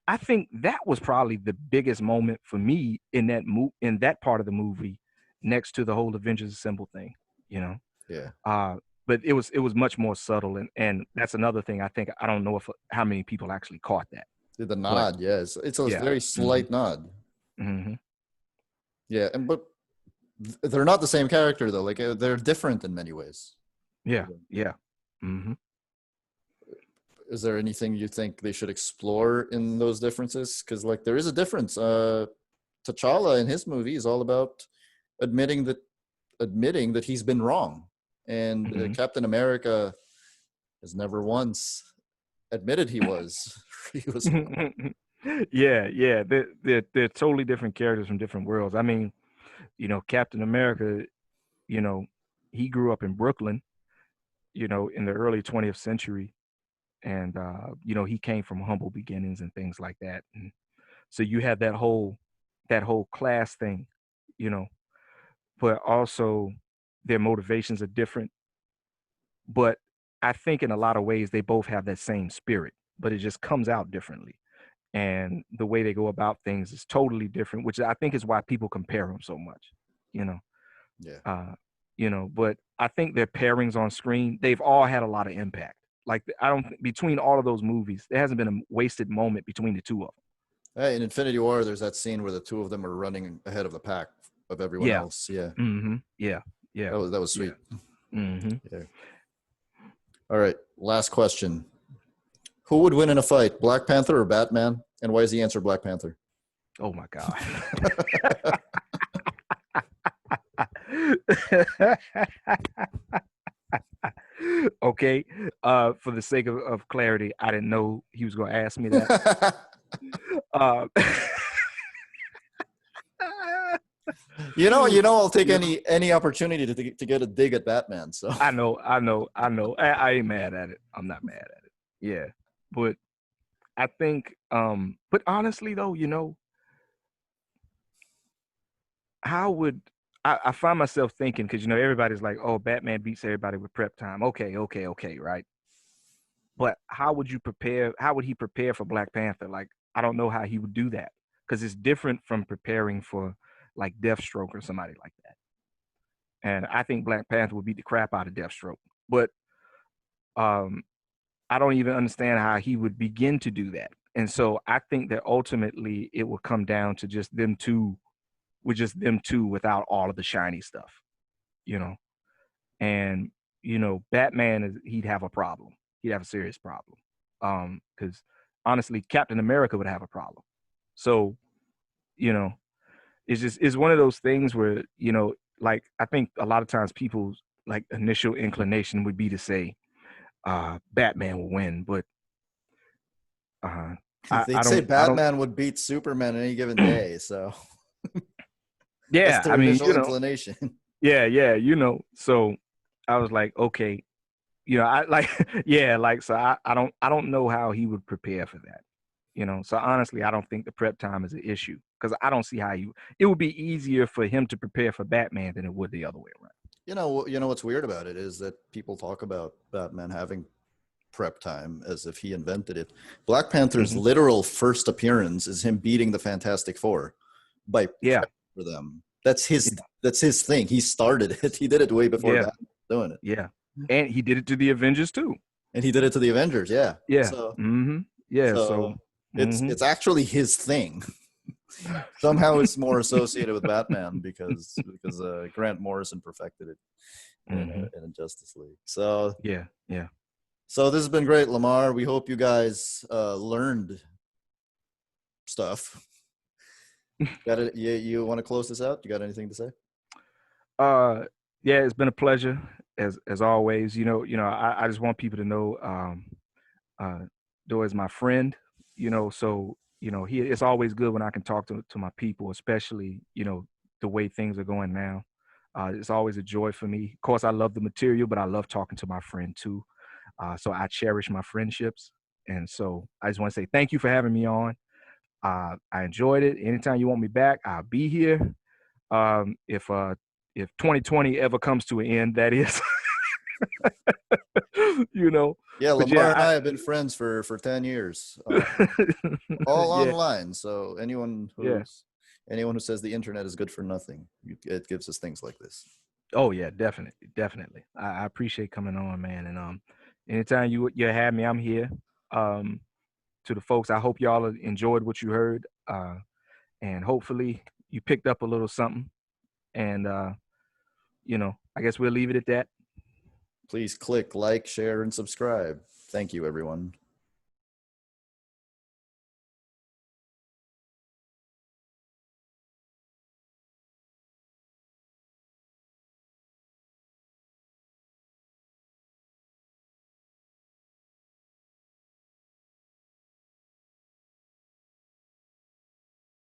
I think that was probably the biggest moment for me in that part of the movie, next to the whole Avengers Assemble thing, you know. Yeah. But it was much more subtle, and that's another thing. I don't know how many people actually caught that. The nod, but, yes, it's a very slight nod. Yeah, but they're not the same character though. Like they're different in many ways. Yeah. Is there anything you think they should explore in those differences? Because like there is a difference. T'Challa in his movie is all about admitting that he's been wrong, and Captain America has never once admitted he was wrong. Yeah. They're totally different characters from different worlds. I mean, you know, Captain America, you know, he grew up in Brooklyn, you know, in the early 20th century. And, you know, he came from humble beginnings and things like that. And so you have that whole class thing, you know, but also their motivations are different. But I think in a lot of ways, they both have that same spirit, but it just comes out differently. And the way they go about things is totally different, which I think is why people compare them so much, you know? Yeah. You know, but I think their pairings on screen, they've all had a lot of impact. Like between all of those movies, there hasn't been a wasted moment between the two of them. Hey, in Infinity War, there's that scene where the two of them are running ahead of the pack of everyone else. Yeah. Yeah. That was sweet. Yeah. All right. Last question. Who would win in a fight, Black Panther or Batman? And why is the answer Black Panther? Oh my God. Okay. For the sake of clarity, I didn't know he was going to ask me that. I'll take You know? any opportunity to get a dig at Batman. So I know. I ain't mad at it. I'm not mad at it. Yeah. But I think but honestly though, how would I find myself thinking, because everybody's like, oh, Batman beats everybody with prep time. Okay, right. But how would he prepare for Black Panther? Like, I don't know how he would do that, because it's different from preparing for like Deathstroke or somebody like that. And I think Black Panther would beat the crap out of Deathstroke. But um I don't even understand how he would begin to do that. And so I think that ultimately it will come down to just them two, without all of the shiny stuff, you know. And Batman he'd have a problem. He'd have a serious problem. Because honestly, Captain America would have a problem. So, you know, it's one of those things where, like I think a lot of times people's like initial inclination would be to say, Batman will win, but uh they'd say I don't Batman would beat Superman any given day. So that's yeah, their I mean, initial inclination. yeah, so I was like, okay, I like yeah, like so I don't know how he would prepare for that. So honestly, I don't think the prep time is an issue, because I don't see how it would be easier for him to prepare for Batman than it would the other way around. What's weird about it is that people talk about Batman having prep time as if he invented it. Black Panther's literal first appearance is him beating the Fantastic Four by Yeah. prepping for them. That's his thing. He started it. He did it way before Batman was doing it. Yeah. And he did it to the Avengers too. And he did it to the Avengers, yeah. Yeah. So yeah, so it's actually his thing. Somehow it's more associated with Batman because Grant Morrison perfected it in Justice League. So yeah. So this has been great, Lamar. We hope you guys learned stuff. Got it? You want to close this out? You got anything to say? Yeah, it's been a pleasure as always. I just want people to know Doe is my friend, so it's always good when I can talk to my people, especially the way things are going now. It's always a joy for me. Of course, I love the material, but I love talking to my friend too. So I cherish my friendships. And so I just want to say thank you for having me on. I enjoyed it. Anytime you want me back, I'll be here. If 2020 ever comes to an end, that is. Yeah, But Lamar and I have been friends for 10 years, all yeah, online. So anyone yeah. who says the internet is good for nothing, it gives us things like this. Oh yeah, definitely. I appreciate coming on, man. And anytime you have me, I'm here. To the folks, I hope y'all enjoyed what you heard, and hopefully you picked up a little something. And I guess we'll leave it at that. Please click like, share, and subscribe. Thank you, everyone.